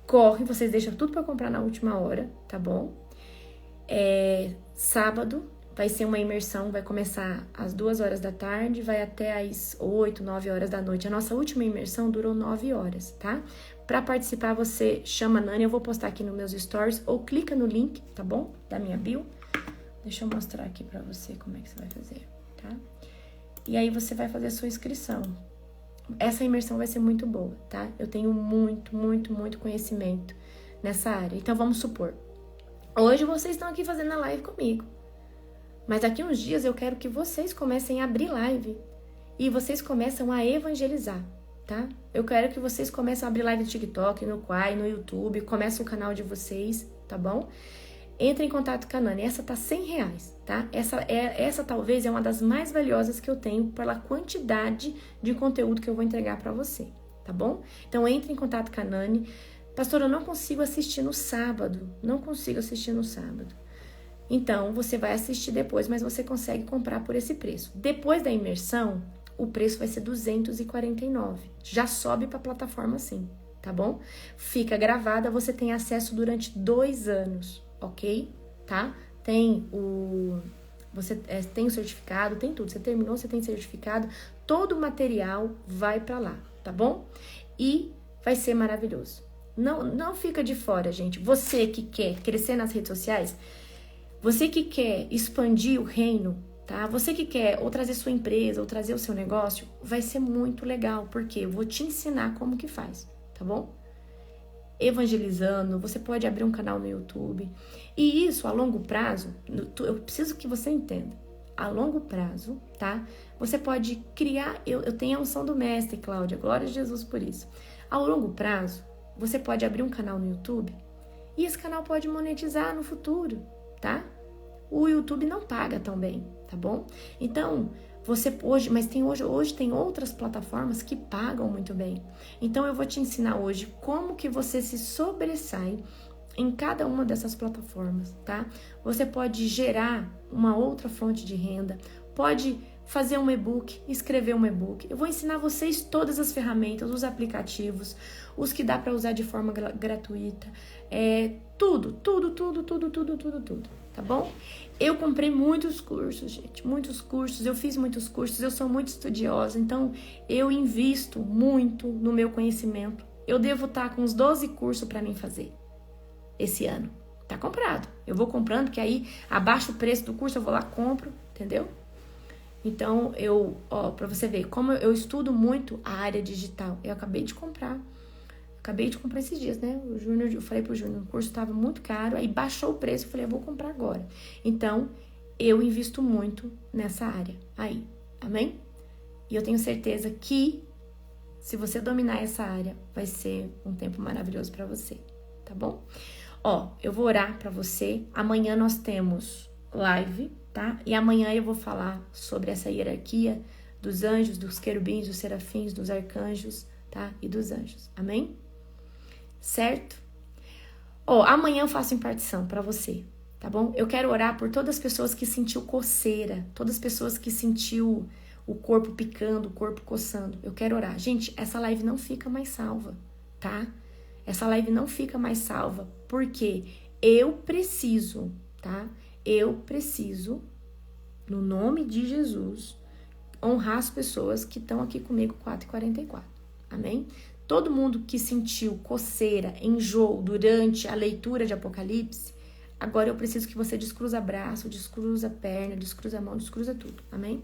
Corre, vocês deixam tudo para comprar na última hora, tá bom? Sábado vai ser uma imersão, vai começar às 2 horas da tarde, vai até às 8, 9 horas da noite. A nossa última imersão durou 9 horas, tá? Para participar, você chama a Nani, eu vou postar aqui nos meus stories, ou clica no link, tá bom? Da minha bio. Deixa eu mostrar aqui para você como é que você vai fazer, tá? E aí você vai fazer a sua inscrição. Essa imersão vai ser muito boa, tá? Eu tenho muito conhecimento nessa área. Então, vamos supor, hoje vocês estão aqui fazendo a live comigo. Mas daqui uns dias eu quero que vocês comecem a abrir live. E vocês começam a evangelizar, tá? Eu quero que vocês comecem a abrir live no TikTok, no Quai, no YouTube. Comece o canal de vocês, tá bom? Entre em contato com a Nani. Essa tá R$100, tá? Essa talvez é uma das mais valiosas que eu tenho pela quantidade de conteúdo que eu vou entregar pra você, tá bom? Então entre em contato com a Nani. Pastor, eu não consigo assistir no sábado. Não consigo assistir no sábado. Então, você vai assistir depois, mas você consegue comprar por esse preço. Depois da imersão, o preço vai ser R$249. Já sobe para a plataforma assim, tá bom? Fica gravada, você tem acesso durante 2 anos, ok? Tá? Você tem o certificado, tem tudo. Você terminou, você tem certificado. Todo o material vai para lá, tá bom? E vai ser maravilhoso. Não fica de fora, gente. Você que quer crescer nas redes sociais, você que quer expandir o reino, tá? Você que quer ou trazer sua empresa, ou trazer o seu negócio, vai ser muito legal, porque eu vou te ensinar como que faz, tá bom? Evangelizando, você pode abrir um canal no YouTube. E isso, a longo prazo, eu preciso que você entenda. A longo prazo, tá? Você pode criar, eu tenho a unção do mestre, Cláudia, glória a Jesus por isso. Ao longo prazo, você pode abrir um canal no YouTube e esse canal pode monetizar no futuro, tá? O YouTube não paga tão bem, tá bom? Então, hoje tem outras plataformas que pagam muito bem. Então, eu vou te ensinar hoje como que você se sobressai em cada uma dessas plataformas, tá? Você pode gerar uma outra fonte de renda, pode fazer um e-book, escrever um e-book. Eu vou ensinar vocês todas as ferramentas, os aplicativos, os que dá para usar de forma gratuita, tudo, tá bom? Eu comprei muitos cursos, gente, muitos cursos, eu fiz muitos cursos, eu sou muito estudiosa, então eu invisto muito no meu conhecimento. Eu devo estar com uns 12 cursos para mim fazer esse ano. Tá comprado. Eu vou comprando, que aí abaixa o preço do curso, eu vou lá, compro, entendeu? Então, pra você ver, como eu estudo muito a área digital, eu acabei de comprar esses dias, né? Eu falei pro Júnior, o curso estava muito caro, aí baixou o preço, eu falei, eu vou comprar agora. Então, eu invisto muito nessa área aí, amém? E eu tenho certeza que, se você dominar essa área, vai ser um tempo maravilhoso para você, tá bom? Eu vou orar para você. Amanhã nós temos live, tá? E amanhã eu vou falar sobre essa hierarquia dos anjos, dos querubins, dos serafins, dos arcanjos, tá? E dos anjos, amém? Certo? Amanhã eu faço impartição para você, tá bom? Eu quero orar por todas as pessoas que sentiu coceira, todas as pessoas que sentiu o corpo picando, o corpo coçando. Eu quero orar. Gente, essa live não fica mais salva, tá? Essa live não fica mais salva, porque eu preciso, tá? Eu preciso, no nome de Jesus, honrar as pessoas que estão aqui comigo 4h44, amém? Todo mundo que sentiu coceira, enjoo durante a leitura de Apocalipse, agora eu preciso que você descruza braço, descruza perna, descruza mão, descruza tudo, amém?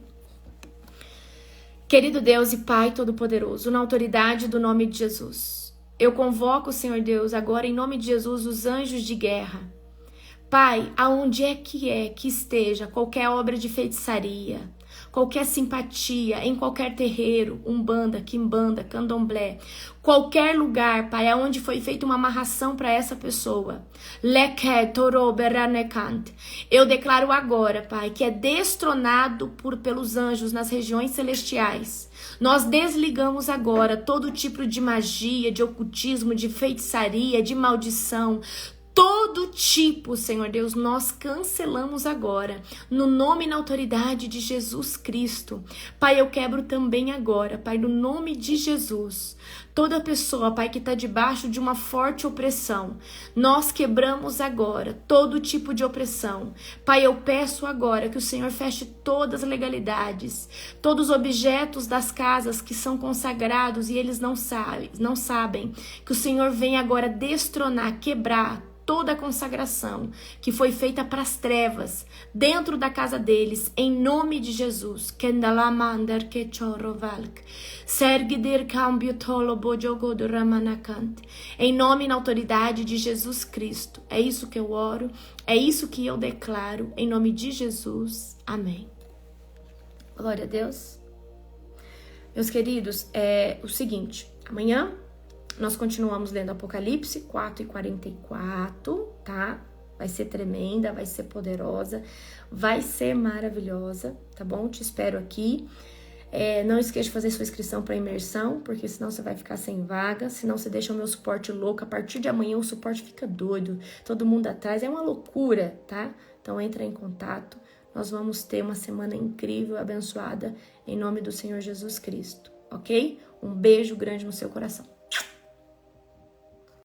Querido Deus e Pai Todo-Poderoso, na autoridade do nome de Jesus, eu convoco, Senhor Deus, agora em nome de Jesus, os anjos de guerra. Pai, aonde é que esteja qualquer obra de feitiçaria, qualquer simpatia, em qualquer terreiro, umbanda, quimbanda, candomblé, qualquer lugar, Pai, aonde foi feita uma amarração para essa pessoa, eu declaro agora, Pai, que é destronado pelos anjos nas regiões celestiais. Nós desligamos agora todo tipo de magia, de ocultismo, de feitiçaria, de maldição, todo tipo, Senhor Deus, nós cancelamos agora, no nome e na autoridade de Jesus Cristo. Pai, eu quebro também agora, Pai, no nome de Jesus, toda pessoa, Pai, que está debaixo de uma forte opressão, nós quebramos agora todo tipo de opressão. Pai, eu peço agora que o Senhor feche todas as legalidades, todos os objetos das casas que são consagrados e eles não sabem, que o Senhor venha agora destronar, quebrar toda a consagração que foi feita para as trevas dentro da casa deles, em nome de Jesus. Em nome e na autoridade de Jesus Cristo. É isso que eu oro, é isso que eu declaro, em nome de Jesus. Amém. Glória a Deus. Meus queridos, é o seguinte, amanhã nós continuamos lendo Apocalipse 4h44, tá? Vai ser tremenda, vai ser poderosa, vai ser maravilhosa, tá bom? Te espero aqui. Não esqueça de fazer sua inscrição para imersão, porque senão você vai ficar sem vaga, senão você deixa o meu suporte louco. A partir de amanhã o suporte fica doido, todo mundo atrás, é uma loucura, tá? Então entra em contato, nós vamos ter uma semana incrível, abençoada, em nome do Senhor Jesus Cristo, ok? Um beijo grande no seu coração.